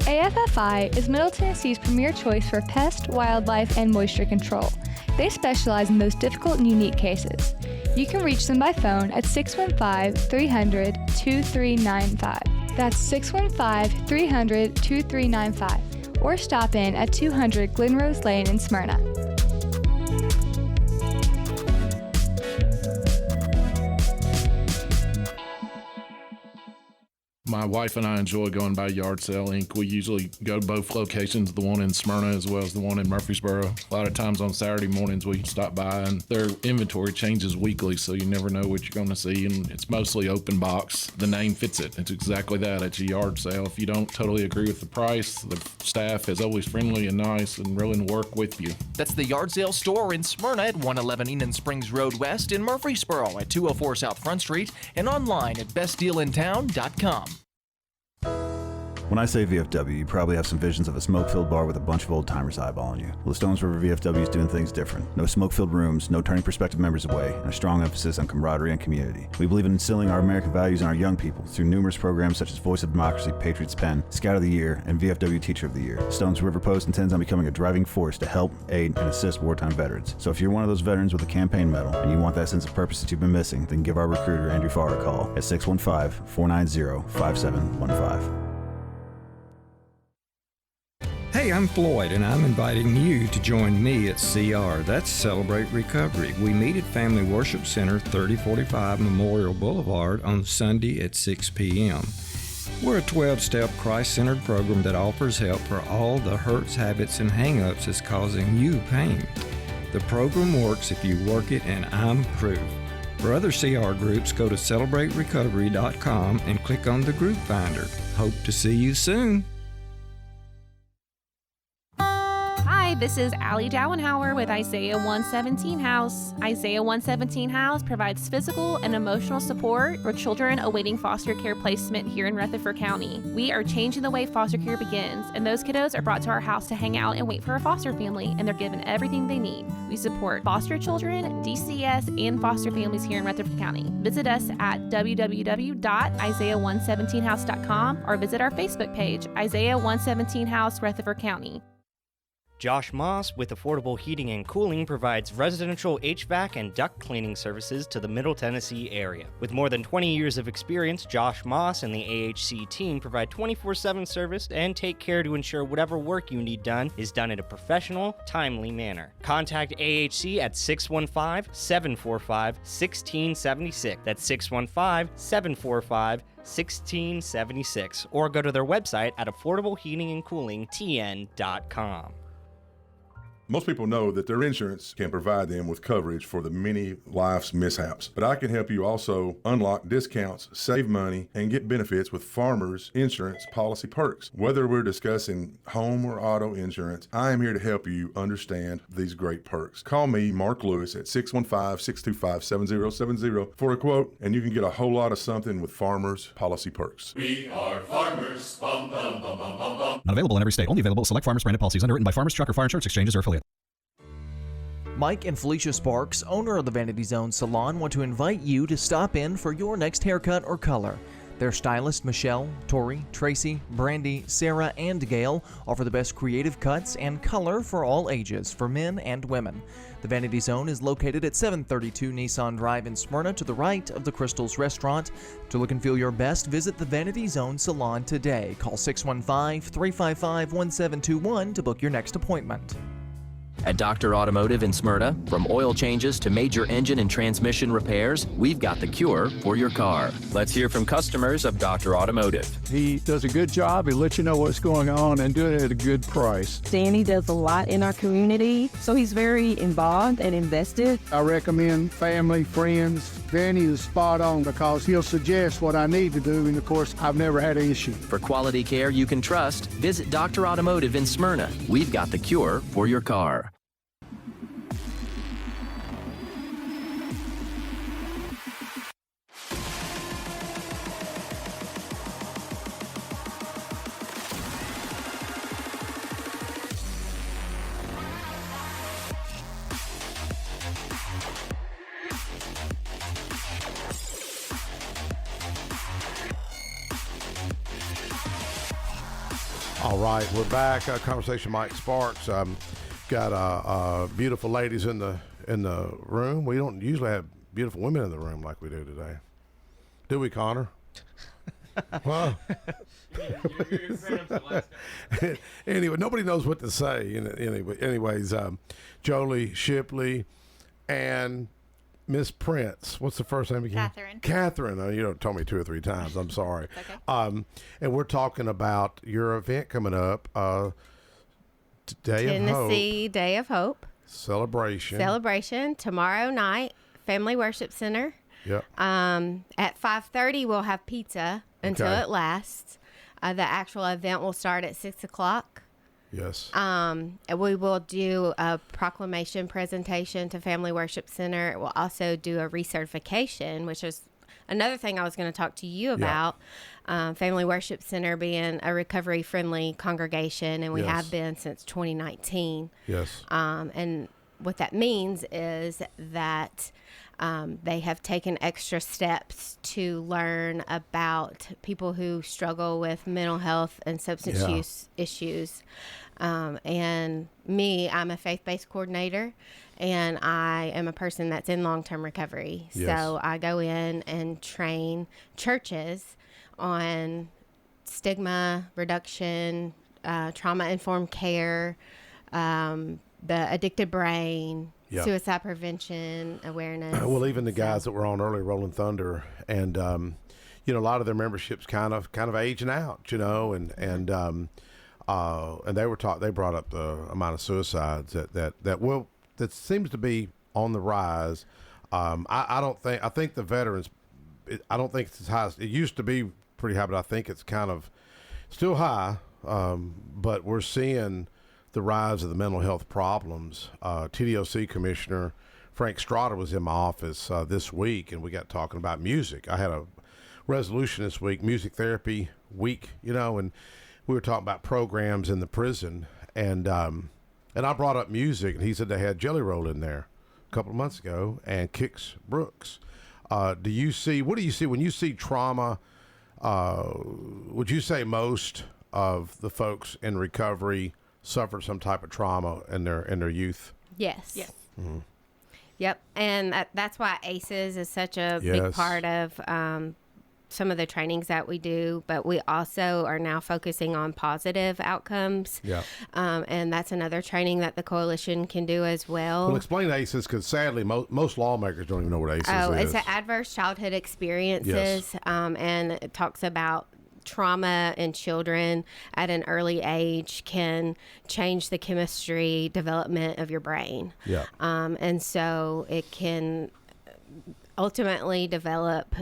AFFI is Middle Tennessee's premier choice for pest, wildlife, and moisture control. They specialize in those difficult and unique cases. You can reach them by phone at 615-300-2395. That's 615-300-2395. Or stop in at 200 Glenrose Lane in Smyrna. My wife and I enjoy going by Yard Sale Inc. We usually go to both locations, the one in Smyrna as well as the one in Murfreesboro. A lot of times on Saturday mornings we stop by, and their inventory changes weekly, so you never know what you're going to see, and it's mostly open box. The name fits it. It's exactly that. It's a yard sale. If you don't totally agree with the price, the staff is always friendly and nice and willing to work with you. That's the Yard Sale Store in Smyrna at 111 Enon Springs Road West, in Murfreesboro at 204 South Front Street, and online at bestdealintown.com. When I say VFW, you probably have some visions of a smoke-filled bar with a bunch of old-timers eyeballing you. Well, the Stones River VFW is doing things different. No smoke-filled rooms, no turning prospective members away, and a strong emphasis on camaraderie and community. We believe in instilling our American values in our young people through numerous programs such as Voice of Democracy, Patriots Pen, Scout of the Year, and VFW Teacher of the Year. The Stones River Post intends on becoming a driving force to help, aid, and assist wartime veterans. So if you're one of those veterans with a campaign medal and you want that sense of purpose that you've been missing, then give our recruiter Andrew Farr a call at 615-490-5715. Hey, I'm Floyd, and I'm inviting you to join me at CR. That's Celebrate Recovery. We meet at Family Worship Center, 3045 Memorial Boulevard, on Sunday at 6 p.m. We're a 12-step Christ-centered program that offers help for all the hurts, habits, and hang-ups that's causing you pain. The program works if you work it, and I'm proof. For other CR groups, go to CelebrateRecovery.com and click on the group finder. Hope to see you soon. Hi, this is Allie Dowenhauer with Isaiah 117 House. Isaiah 117 House provides physical and emotional support for children awaiting foster care placement here in Rutherford County. We are changing the way foster care begins, and those kiddos are brought to our house to hang out and wait for a foster family, and they're given everything they need. We support foster children, DCS, and foster families here in Rutherford County. Visit us at www.isaiah117house.com or visit our Facebook page, Isaiah 117 House, Rutherford County. Josh Moss with Affordable Heating and Cooling provides residential HVAC and duct cleaning services to the Middle Tennessee area. With more than 20 years of experience, Josh Moss and the AHC team provide 24/7 service and take care to ensure whatever work you need done is done in a professional, timely manner. Contact AHC at 615-745-1676. That's 615-745-1676. Or go to their website at affordableheatingandcoolingtn.com. Most people know that their insurance can provide them with coverage for the many life's mishaps, but I can help you also unlock discounts, save money, and get benefits with Farmers Insurance policy perks. Whether we're discussing home or auto insurance, I am here to help you understand these great perks. Call me, Mark Lewis, at 615-625-7070 for a quote, and you can get a whole lot of something with Farmers policy perks. We are farmers. Bum, bum, bum, bum, bum, bum. Not available in every state. Only available at select Farmers branded policies underwritten by Farmers Truck or Fire Insurance Exchanges or affiliate. Mike and Felicia Sparks, owner of the Vanity Zone Salon, want to invite you to stop in for your next haircut or color. Their stylists Michelle, Tori, Tracy, Brandy, Sarah, and Gail offer the best creative cuts and color for all ages, for men and women. The Vanity Zone is located at 732 Nissan Drive in Smyrna, to the right of the Crystals Restaurant. To look and feel your best, visit the Vanity Zone Salon today. Call 615-355-1721 to book your next appointment. At Dr. Automotive in Smyrna, from oil changes to major engine and transmission repairs, we've got the cure for your car. Let's hear from customers of Dr. Automotive. He does a good job. He lets you know what's going on and do it at a good price. Danny does a lot in our community, so he's very involved and invested. I recommend family, friends. Danny is spot on because he'll suggest what I need to do, and of course, I've never had an issue. For quality care you can trust, visit Dr. Automotive in Smyrna. We've got the cure for your car. All right, we're back. Conversation Mike Sparks. Got beautiful ladies in the room. We don't usually have beautiful women in the room like we do today. Do we, Connor? Well, anyway, nobody knows what to say. Anyways, Jolie Shipley and Miss Prince. What's the first name again? Catherine. You told me 2 or 3 times. I'm sorry. Okay. And we're talking about your event coming up, Tennessee Day of Hope. Celebration Tomorrow night, Family Worship Center. Yep. At 5:30, we'll have pizza until Okay. it lasts. The actual event will start at 6 o'clock. Yes. And we will do a proclamation presentation to Family Worship Center. We'll also do a recertification, which is another thing I was going to talk to you about. Family Worship Center being a recovery-friendly congregation, and we Yes. have been since 2019. Yes. And what that means is that they have taken extra steps to learn about people who struggle with mental health and substance use issues. And me, I'm a faith-based coordinator, and I am a person that's in long-term recovery. Yes. So I go in and train churches on stigma reduction, trauma-informed care, the addicted brain, Yep. suicide prevention awareness. Well, even the guys that were on earlier, Rolling Thunder, and a lot of their memberships kind of aging out, and they were they brought up the amount of suicides that seems to be on the rise. I think the veterans, I don't think it's as high as it used to be. Pretty high, but I think it's kind of still high. But we're seeing the rise of the mental health problems. TDOC Commissioner Frank Strada was in my office this week, and we got talking about music. I had a resolution this week, Music Therapy Week, and we were talking about programs in the prison, and I brought up music, and he said they had Jelly Roll in there a couple of months ago, and Kix Brooks. What do you see when you see trauma? Would you say most of the folks in recovery suffered some type of trauma in their youth? Yes. Mm-hmm. Yep. And that's why ACEs is such a big Yes. part of some of the trainings that we do, but we also are now focusing on positive outcomes. Yeah. And that's another training that the coalition can do as well. Well, explain ACEs, because sadly most lawmakers don't even know what ACEs is. It's adverse childhood experiences, Yes. and it talks about trauma in children at an early age can change the chemistry development of your brain. Yeah. And so it can ultimately develop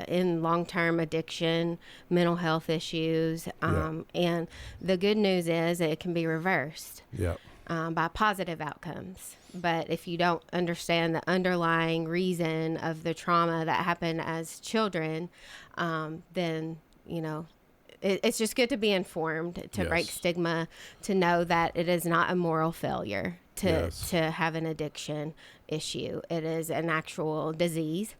in long-term addiction, mental health issues. And the good news is it can be reversed by positive outcomes. But if you don't understand the underlying reason of the trauma that happened as children, then, you know, it's just good to be informed, to break stigma, to know that it is not a moral failure to have an addiction issue. It is an actual disease.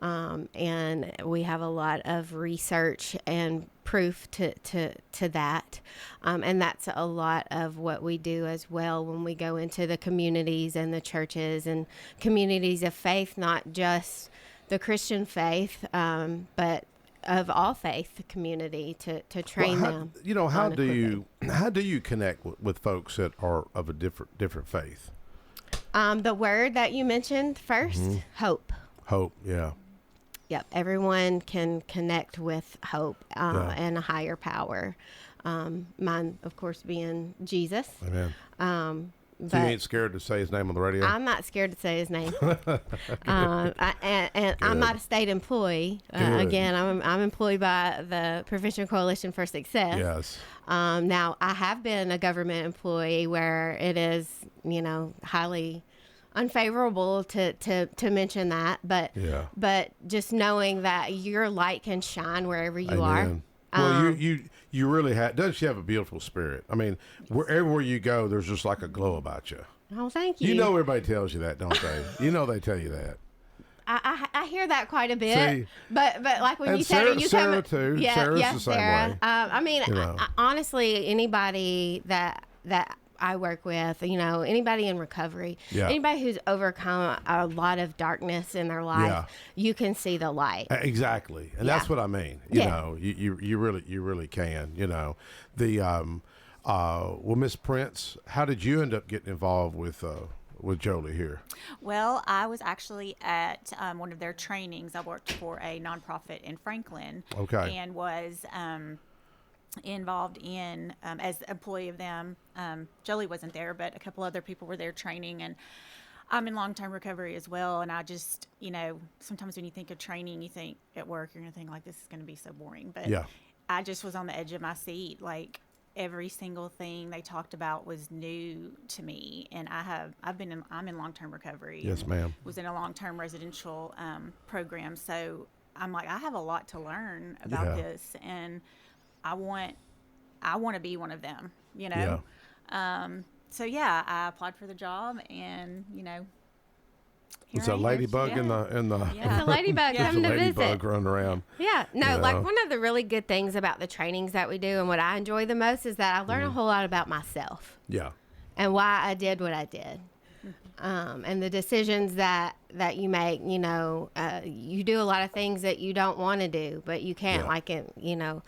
And we have a lot of research and proof to that. And that's a lot of what we do as well when we go into the communities and the churches and communities of faith, not just the Christian faith, but of all faith community to train them. You know, how do you connect with folks that are of a different faith? The word that you mentioned first, hope. Hope, yeah. Yep, everyone can connect with hope and a higher power. Mine, of course, being Jesus. Amen. So you ain't scared to say his name on the radio? I'm not scared to say his name. And I'm not a state employee. Again, I'm employed by the Prevention Coalition for Success. Yes. Now, I have been a government employee where it is, you know, highly unfavorable to mention that, but just knowing that your light can shine wherever you are. Well, you really have. Doesn't she have a beautiful spirit? I mean, wherever you go, there's just like a glow about you. Oh, thank you. You know, everybody tells you that, don't they? You know, they tell you that. I hear that quite a bit, See, but like when and you said it, you Sarah come, too. Yeah, Sarah's yes, the same Sarah. way. I mean, You know. honestly, anybody that I work with, you know, anybody in recovery, anybody who's overcome a lot of darkness in their life, you can see the light. Exactly, and that's what I mean. You know, you really can. You know, the well, Miss Prince, how did you end up getting involved with Jolie here? Well, I was actually at one of their trainings. I worked for a nonprofit in Franklin, and was involved in as an employee of them. Jolie wasn't there, but a couple other people were there training, and I'm in long-term recovery as well. And I just, you know, sometimes when you think of training, you think at work, you're going to think like, this is going to be so boring. But I just was on the edge of my seat. Like every single thing they talked about was new to me. And I'm in long-term recovery. Yes, ma'am. Was in a long-term residential program. So I'm like, I have a lot to learn about this. And I want to be one of them, you know? So I applied for the job, and, you know, it's a ladybug in the It's a ladybug come to visit. Running around. Yeah, no, You know? like one of the really good things about the trainings that we do and what I enjoy the most is that I learn a whole lot about myself. Yeah. And why I did what I did. And the decisions that you make, you know, you do a lot of things that you don't want to do, but you can't, like, you know,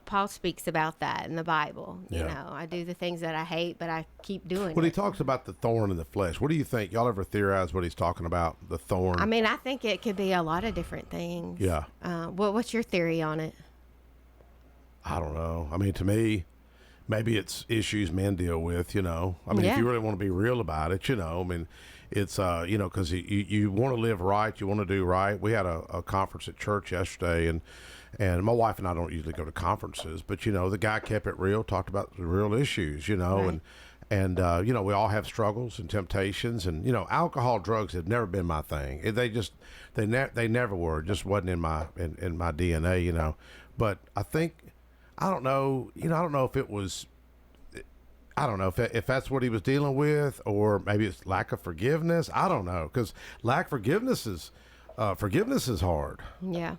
Paul speaks about that in the Bible. You know, I do the things that I hate, but I keep doing When it. he talks about the thorn in the flesh, what do you think? Y'all ever theorize what he's talking about, the thorn? I mean, I think it could be a lot of different things. Yeah. What's your theory on it? I don't know. I mean, to me, maybe it's issues men deal with, you know. I mean, if you really want to be real about it, you know, I mean, it's, you know, because you want to live right, you want to do right. We had a conference at church yesterday, and my wife and I don't usually go to conferences, but, you know, the guy kept it real, talked about the real issues, you know, and you know, we all have struggles and temptations, and, you know, alcohol, drugs have never been my thing. They never were. It just wasn't in my DNA, you know. But I think, I don't know if it was, I don't know if that's what he was dealing with, or maybe it's lack of forgiveness. I don't know, because lack of forgiveness is hard. Yeah.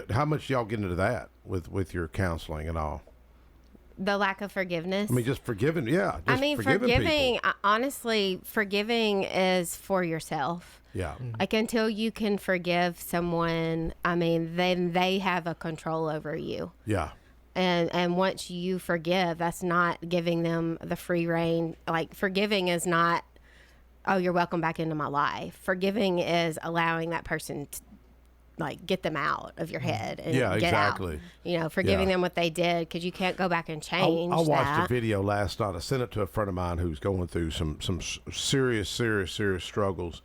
How much y'all get into that with your counseling and all? The lack of forgiveness. I mean, just forgiving. Yeah. Just I mean, forgiving. people. Honestly, forgiving is for yourself. Yeah. Like, until you can forgive someone, I mean, then they have a control over you. Yeah. And once you forgive, that's not giving them the free reign. Like, forgiving is not, oh, you're welcome back into my life. Forgiving is allowing that person like get them out of your head and Yeah, get exactly. out. You know, forgiving Yeah. them what they did, because you can't go back and change I watched that. a video last night. I sent it to a friend of mine who's going through some serious struggles,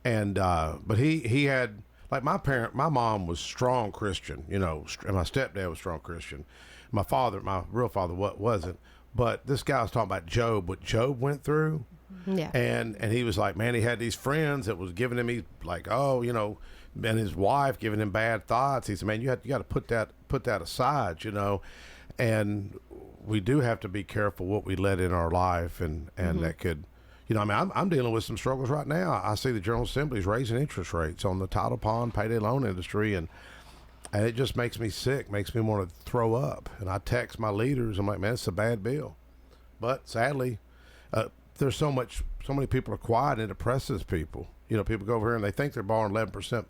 and but he had, like, my mom was strong Christian, you know, and my stepdad was strong Christian. My real father wasn't. But this guy was talking about Job, what Job went through. Yeah. And he was like, man, he had these friends that was giving him, he's like, oh, you know, and his wife giving him bad thoughts. He said, man, you got to put that aside, you know. And we do have to be careful what we let in our life, and that could, you know, I mean, I'm dealing with some struggles right now. I see the General Assembly's raising interest rates on the title pond payday loan industry, and it just makes me sick, makes me want to throw up. And I text my leaders. I'm like, man, it's a bad bill. But sadly, there's so many people are quiet, and it depresses people. You know, people go over here and they think they're borrowing 11%.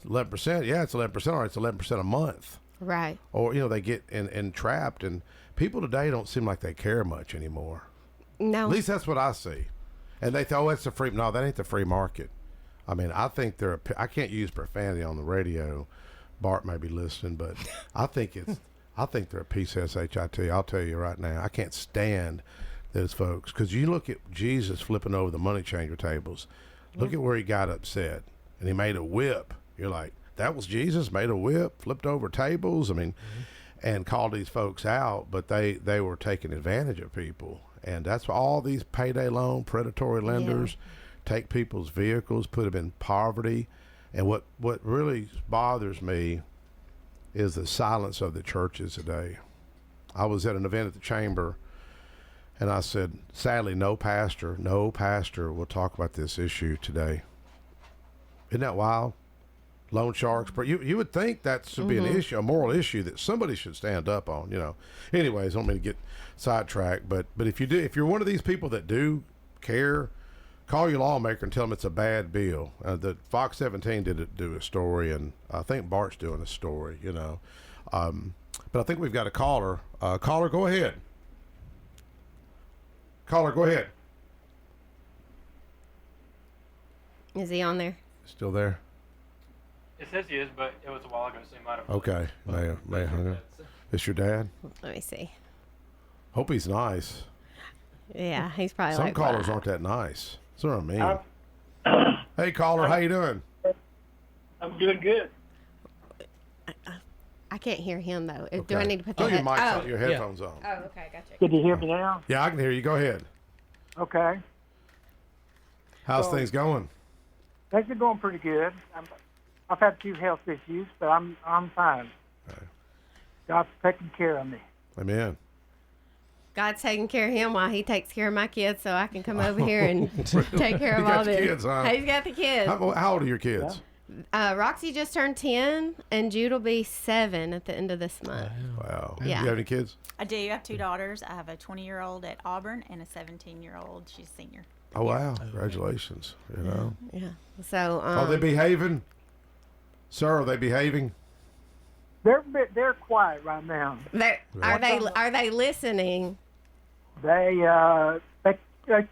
11%, yeah, it's 11%, or it's 11% a month. Right. Or, you know, they get entrapped, and people today don't seem like they care much anymore. No. At least that's what I see. And they thought, oh, it's a free. No, that ain't the free market. I mean, I think I can't use profanity on the radio. Bart may be listening, but I think they're a piece of shit. I'll tell you right now, I can't stand those folks, because you look at Jesus flipping over the money changer tables. Look at where he got upset, and he made a whip. You're like, that was Jesus, made a whip, flipped over tables. I mean, and called these folks out, but they were taking advantage of people, and that's why all these payday loan predatory lenders take people's vehicles, put them in poverty. And what really bothers me is the silence of the churches today. I was at an event at the chamber, and I said, sadly, no pastor will talk about this issue today. Isn't that wild? Loan sharks. But you would think that should be an issue, a moral issue that somebody should stand up on, you know. Anyways, I don't mean to get sidetracked, but if you're one of these people that do care, call your lawmaker and tell them it's a bad bill. The Fox 17 did do a story, and I think Bart's doing a story, you know. But I think we've got a caller. Caller, go ahead. Caller, go ahead. Is he on there? Still there? It says he is, but it was a while ago, so he might have. Okay. May hung up. It's your dad? Let me see. Hope he's nice. Yeah, he's probably Some like, callers "Wow." aren't that nice. That's what I mean. Hey, caller, how you doing? I'm doing good. I can't hear him, though. Do Okay. I need to put Throw the your mic on, your headphones on. Oh, okay, gotcha. Can you hear me now? Yeah, I can hear you. Go ahead. Okay. How's So- things going? Things are going pretty good. I've had a few health issues, but I'm fine. God's taking care of me. Amen. God's taking care of him while he takes care of my kids, so I can come over here and take care of You got all the this. kids, huh? He's got the kids. How old are your kids? Roxy just turned 10, and Jude will be 7 at the end of this month. Wow. Yeah. You have any kids? I do. I have 2 daughters. I have a 20-year-old at Auburn and a 17-year-old. She's a senior. Oh, wow. Congratulations. You know. Yeah. So. Are they behaving? Sir, are they behaving? They're quiet right now. Are they listening? They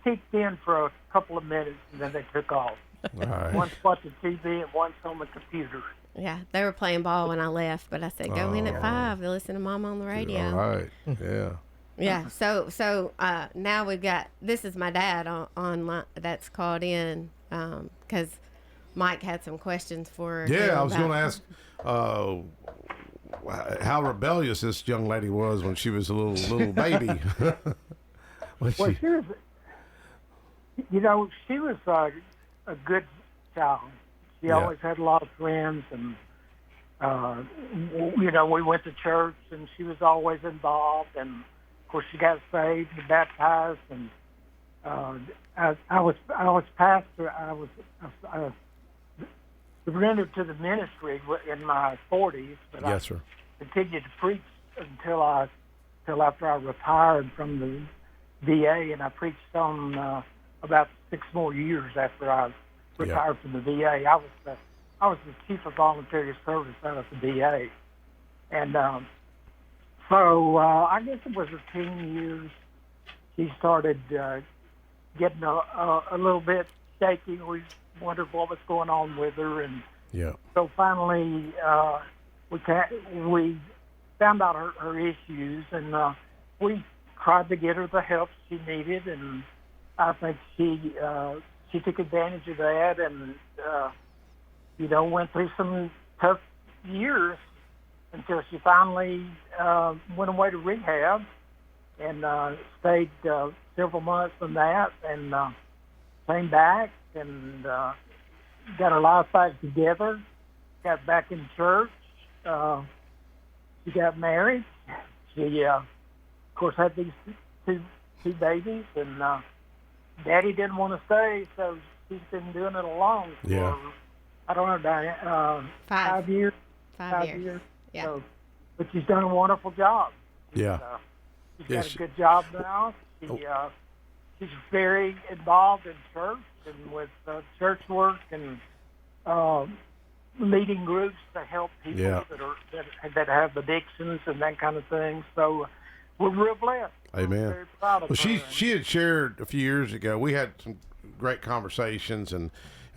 kicked in for a couple of minutes and then they took off. All right. One's watching TV and one's on the computer. Yeah, they were playing ball when I left, but I said go in at 5 to listen to Mom on the radio. All right. Yeah. Yeah. So now we've got, this is my dad online that's called in because Mike had some questions for. Yeah, I was going to ask how rebellious this young lady was when she was a little baby. Well, she was, you know, she was a good child. She always had a lot of friends, and you know, we went to church, and she was always involved. And of course, she got saved and baptized, and I was pastor. I surrendered to the ministry in my 40s, but yes, sir. I continued to preach until after I retired from the VA, and I preached on about 6 more years after I retired from the VA. I was the chief of voluntary service out of the VA, and so I guess it was her teen years. She started getting a little bit shaky. We wondered what was going on with her, and Yeah. So finally, we found out her issues, and we tried to get her the help she needed, and I think she took advantage of that, and went through some tough years until she finally went away to rehab and stayed several months in that, and came back and got her life back together, got back in church. She got married. She, of course, had these two babies, and Daddy didn't want to stay, so she's been doing it alone for, I don't know, Diane, 5 years. 5 years. Yeah. So, but she's done a wonderful job. Yeah. She's got a good job now. She's very involved in church and with church work and leading groups to help people that have addictions and that kind of thing. So we're real blessed. Amen. We're very proud of Well, her. she had shared a few years ago. We had some great conversations, and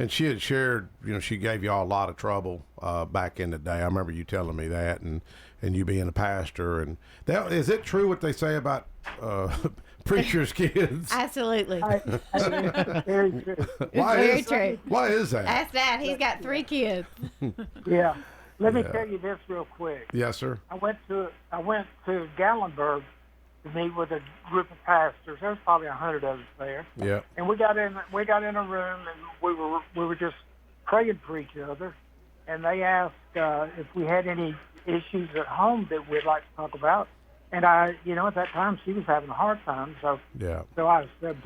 she had shared. She gave y'all a lot of trouble back in the day. I remember you telling me that, and you being a pastor. And that, is it true what they say about preachers' kids? Absolutely. Very true. Why true. Why is that? Ask Dad. He's got 3 kids. Yeah. Let me tell you this real quick. Yes, sir. I went to Gallenberg to meet with a group of pastors. There was probably 100 of us there. Yeah. And we got in a room, and we were just praying for each other. And they asked if we had any issues at home that we'd like to talk about. And I, at that time she was having a hard time. So So I said,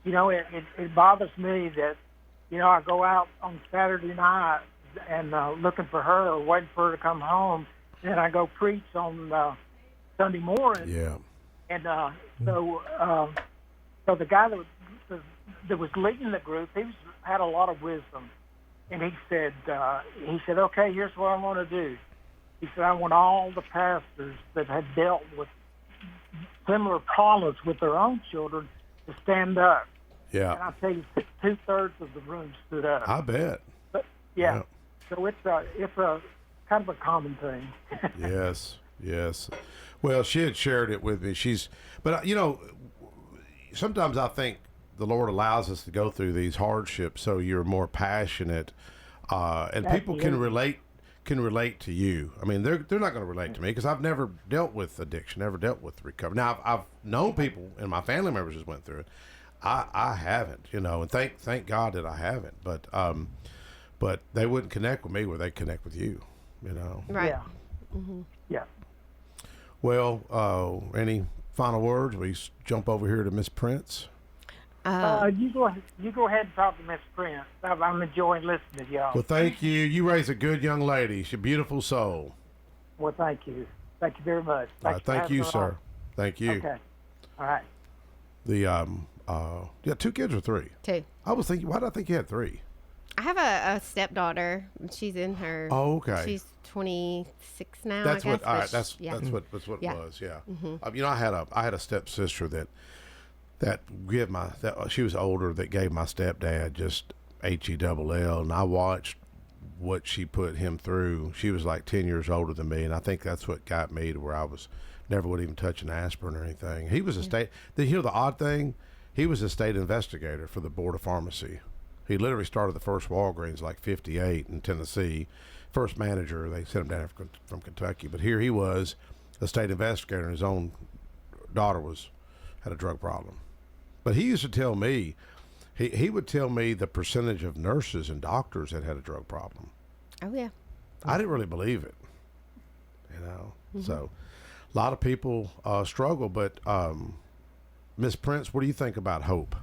it bothers me that, I go out on Saturday night and looking for her or waiting for her to come home, and I go preach on Sunday morning. Yeah. And so the guy that was leading the group, had a lot of wisdom, and he said, okay, here's what I want to do. He said, I want all the pastors that had dealt with similar problems with their own children to stand up. Yeah. And I tell you, 2/3 of the room stood up. I bet. But yeah. So it's a kind of a common thing. Yes. Well, she had shared it with me. But sometimes I think the Lord allows us to go through these hardships so you're more passionate, and people can relate to you. I mean, they're not going to relate to me because I've never dealt with addiction, never dealt with recovery. Now I've known people and my family members just went through it. I haven't, and thank God that I haven't. But they wouldn't connect with me where they connect with you, Right. Yeah. Mm-hmm. Yeah. Well, any final words? We jump over here to Miss Prince. You go ahead and talk to Miss Prince. I'm enjoying listening to y'all. Well, thank you. You raise a good young lady. She's a beautiful soul. Well, thank you. Thank you very much. All right, thank you, sir. Thank you. Okay. All right. The 2 kids or 3? 2. I was thinking, why did I think you had 3? I have a stepdaughter. She's in her. Oh, okay. She's 26 now. That's I guess, what. All right. but That's yeah. what it was. Yeah. Mm-hmm. I had a stepsister that she was older, that gave my stepdad just HELL, and I watched what she put him through. She was like 10 years older than me, and I think that's what got me to where I was never would even touch an aspirin or anything. He was a state. The odd thing, he was a state investigator for the Board of Pharmacy. He literally started the first Walgreens like 58 in Tennessee. First manager, they sent him down from Kentucky. But here he was, a state investigator, and his own daughter had a drug problem. But he used to tell me, he would tell me the percentage of nurses and doctors that had a drug problem. Oh, yeah. I didn't really believe it, Mm-hmm. So a lot of people struggle. But Miss Prince, what do you think about hope?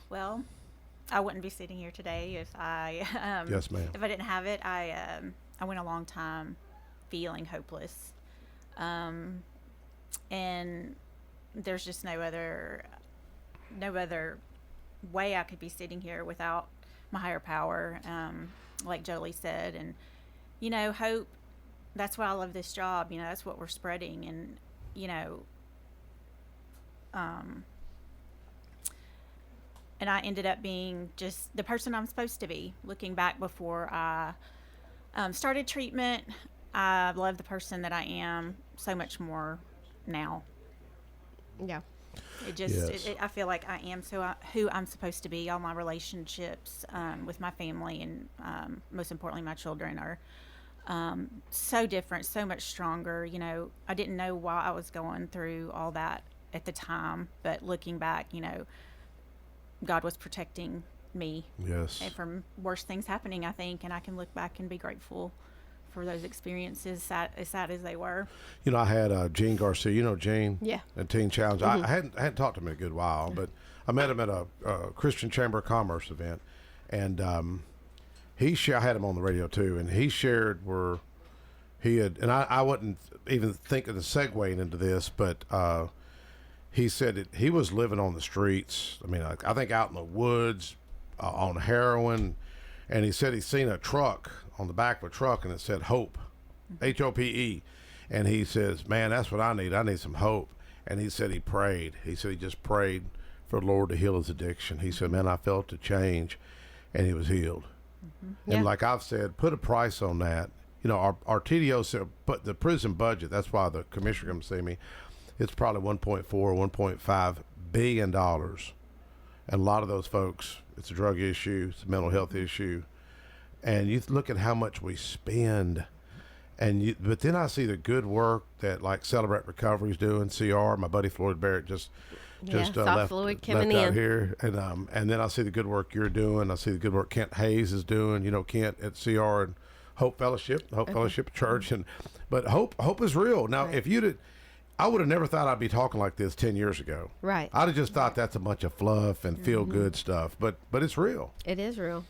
Well, I wouldn't be sitting here today if I yes, ma'am. If I didn't have it. I went a long time feeling hopeless, and there's just no other way I could be sitting here without my higher power, like Jolie said. And hope, that's why I love this job. That's what we're spreading. And I ended up being just the person I'm supposed to be. Looking back before I started treatment, I love the person that I am so much more now. Yeah. It just, I feel like I am who I'm supposed to be. All my relationships with my family and most importantly my children are so different, so much stronger. You know, I didn't know why I was going through all that at the time, but looking back, you know, God was protecting me. Yes. And from worse things happening, I think, and I can look back and be grateful for those experiences, as sad as they were. You know, I had Gene Garcia. You know Gene? Yeah. And Teen Challenge. Mm-hmm. I hadn't talked to him in a good while, but I met him at a Christian Chamber of Commerce event, and I had him on the radio too, and he shared where he had, and I wasn't even thinking of segueing into this, but he said he was living on the streets. I mean, I think out in the woods on heroin, and he said he'd seen a truck on the back of a truck, and it said Hope, H-O-P-E, and he says, man, that's what I need. I need some hope. And he said he prayed. He said he just prayed for the Lord to heal his addiction. He said, man, I felt a change, and he was healed. Mm-hmm. And like I've said, put a price on that. You know, our TDO said, but the prison budget, that's why the commissioner comes see me, it's probably $1.4 or $1.5 billion. And a lot of those folks, it's a drug issue, it's a mental health issue. And you look at how much we spend, but then I see the good work that like Celebrate Recovery's doing. CR, my buddy Floyd Barrett just left out here, and then I see the good work you're doing. I see the good work Kent Hayes is doing. You know, Kent at CR and Hope Fellowship Church, but hope is real. Now, if I would have never thought I'd be talking like this 10 years ago. Right. I'd have just thought that's a bunch of fluff and feel good stuff, but it's real. It is real.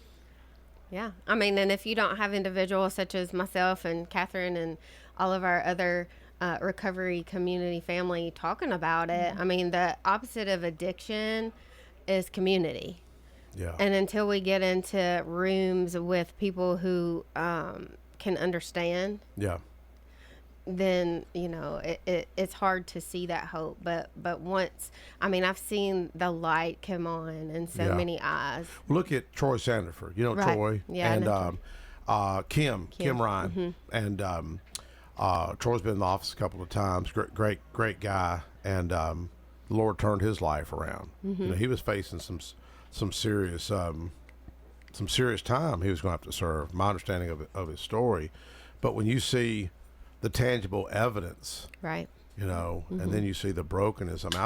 Yeah. I mean, and if you don't have individuals such as myself and Catherine and all of our other recovery community family talking about it, I mean, the opposite of addiction is community. Yeah. And until we get into rooms with people who can understand. Yeah. Then, you know, it's hard to see that hope. But once, I mean, I've seen the light come on in so many eyes. Look at Troy Sanderford. You know Troy? Yeah, and Kim Ryan. Mm-hmm. And Troy's been in the office a couple of times. Great guy. And the Lord turned his life around. Mm-hmm. You know, he was facing some serious time he was going to have to serve. My understanding of his story. But when you see the tangible evidence, right? You know, and then you see the brokenness. I mean,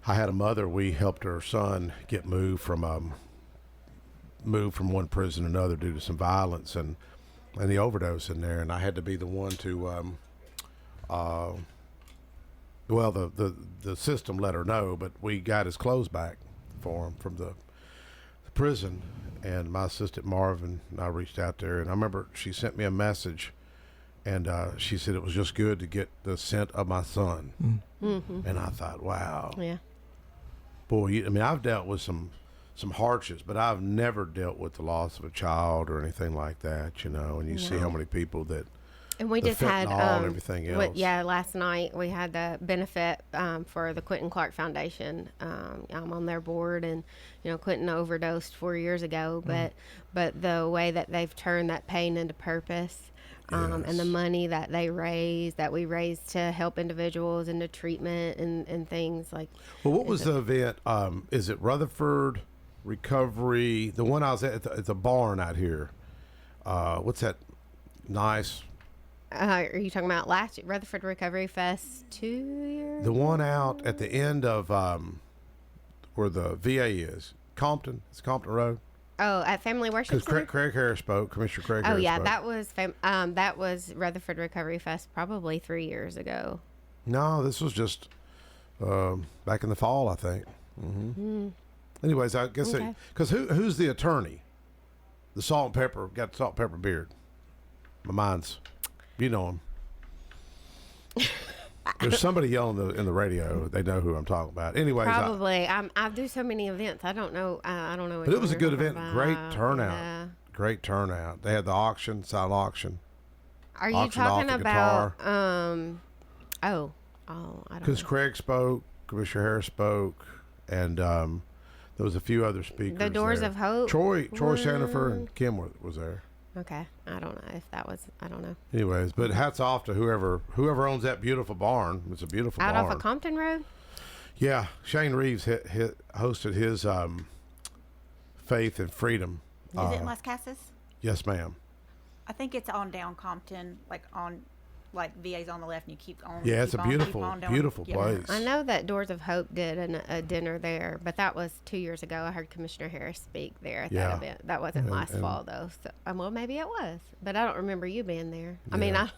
I had a mother. We helped her son get moved from one prison to another due to some violence and the overdose in there. And I had to be the one to, the system let her know, but we got his clothes back for him from the prison. And my assistant Marvin and I reached out there, and I remember she sent me a message. And she said it was just good to get the scent of my son. Mm-hmm. And I thought, wow. Yeah. Boy, I mean, I've dealt with some hardships, but I've never dealt with the loss of a child or anything like that, you know. And you see how many people that. And we just had and everything else. Last night we had the benefit for the Quentin Clark Foundation. I'm on their board, and you know, Quentin overdosed 4 years ago, but the way that they've turned that pain into purpose. And the money that we raise to help individuals into treatment and things like. Well, what was the event? Is it Rutherford Recovery? The one I was at the barn out here. What's that? Nice. Are you talking about last year, Rutherford Recovery Fest 2 years? The one out at the end of where the VA is, Compton. It's Compton Road. Oh, at Family Worship Center? Because Craig Harris spoke, Commissioner Craig Harris spoke. that was Rutherford Recovery Fest probably 3 years ago. No, this was just back in the fall, I think. Mm-hmm. Anyways, I guess because who's the attorney? The salt and pepper, got the salt and pepper beard. My mind's, you know him. There's somebody yelling in the radio. They know who I'm talking about. Anyways, probably. I do so many events. I don't know. But it was a good event. Great turnout. Yeah. Great turnout. They had the auction, silent auction. Are you talking about? I don't. Because Craig spoke, Commissioner Harris spoke, and the There was a few other speakers. The Doors there. of Hope. Troy Sandifer and Kim was there. Okay, I don't know if that was. I don't know. Anyways, but hats off to whoever owns that beautiful barn. It's a beautiful barn. Out off of Compton Road. Yeah, Shane Reeves hosted his Faith and Freedom. Is it in Las Casas? Yes, ma'am. I think it's on down Compton, like VA's on the left, and you keep on. Yeah, it's a beautiful Yeah. place. I know that Doors of Hope did a dinner there, but that was 2 years ago. I heard Commissioner Harris speak there at that event. That wasn't last fall, though. So, well, maybe it was, but I don't remember you being there. I mean, I.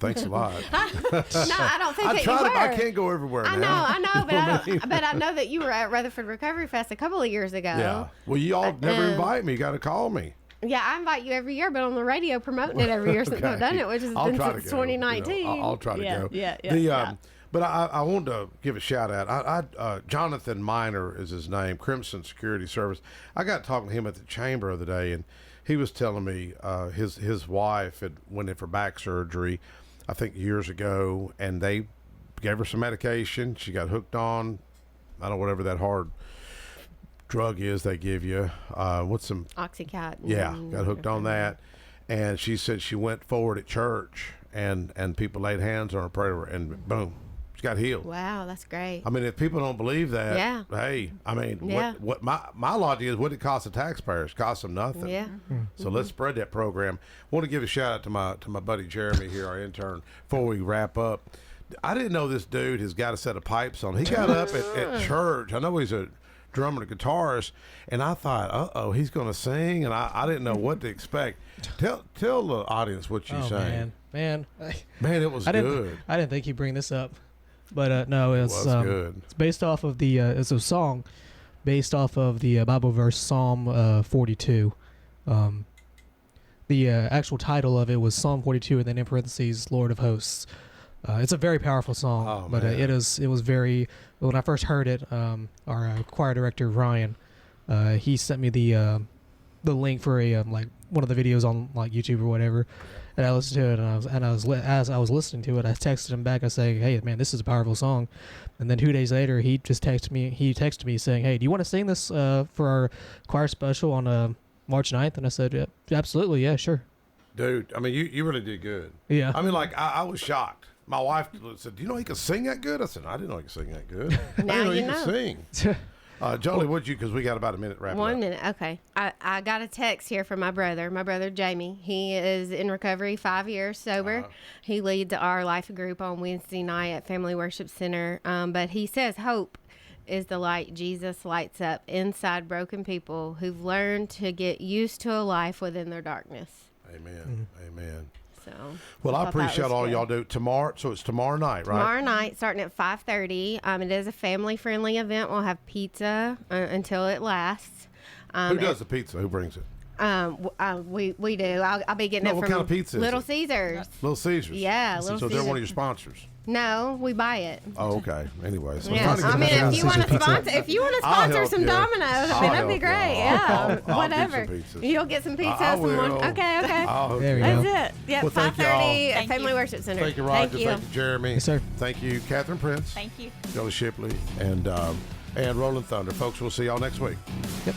Thanks a lot. No, I don't think that you were. I can't go everywhere now. I know, but I know that you were at Rutherford Recovery Fest a couple of years ago. Yeah. Well, you all never invite me. You got to call me. Yeah, I invite you every year, but on the radio promoting it every year since I've done it, which has been since 2019. I'll try to go. Yeah. But I wanted to give a shout out. Jonathan Miner is his name, Crimson Security Service. I got talking to him at the chamber the other day, and he was telling me his wife had went in for back surgery, I think years ago, and they gave her some medication. She got hooked on, I don't know, whatever that hard drug is they give you. What's some Oxycontin. Yeah, got hooked on that, and she said she went forward at church, and people laid hands on her, prayed over, and boom, she got healed. Wow, that's great. I mean, if people don't believe that, hey, I mean, what my logic is, what it costs the taxpayers? Costs them nothing. Yeah. So let's spread that program. Want to give a shout out to my buddy Jeremy here, our intern, before we wrap up. I didn't know this dude has got a set of pipes on. He got up at church. I know he's a drummer and a guitarist, and I thought, he's going to sing, and I didn't know what to expect. Tell the audience what you sang. Man, it was good. I didn't think he'd bring this up, but no, it was good. It's based off of it's a song based off of the Bible verse Psalm 42. The actual title of it was Psalm 42, and then in parentheses, Lord of Hosts. It's a very powerful song, but it was very. When I first heard it, our choir director Ryan, he sent me the link for a like one of the videos on like YouTube or whatever, and I listened to it, as I was listening to it, I texted him back. I say, "Hey man, this is a powerful song," and then 2 days later, he just texted me. He texted me saying, "Hey, do you want to sing this for our choir special on March 9th?" And I said, "Yeah, absolutely, yeah, sure." Dude, I mean, you really did good. Yeah. I mean, like I was shocked. My wife said, "Do you know he could sing that good?" I said, "I didn't know he could sing that good." I didn't know he could sing. Jolie, what'd you? Because we got about a minute wrapped up. 1 minute, okay. I got a text here from my brother Jamie. He is in recovery, 5 years sober. He leads our life group on Wednesday night at Family Worship Center. But he says hope is the light Jesus lights up inside broken people who've learned to get used to a life within their darkness. Amen. Amen. So, well, I appreciate all y'all do tomorrow. So it's tomorrow night, right? Tomorrow night, starting at 5:30. It is a family-friendly event. We'll have pizza until it lasts. Who does the pizza? Who brings it? We do. I'll be getting it from what kind of pizza Little is it? Caesars. Little Caesars. Yeah, Little So Caesars. they're one of your sponsors. No, we buy it. Oh, okay. Anyway, so Yeah. I mean, if you want to sponsor some Domino's, that'd be great. Yeah, whatever. You'll get some pizza. Okay. There we That's go. it. Yeah, Well, thank 5:30 y'all. at Family Worship Center. Thank you, Roger. Thank you. Thank you, Jeremy. Yes, sir. Thank you, Catherine Prince. Thank you. Jolie Shipley, and Rolling Thunder. Folks, we'll see y'all next week. Yep.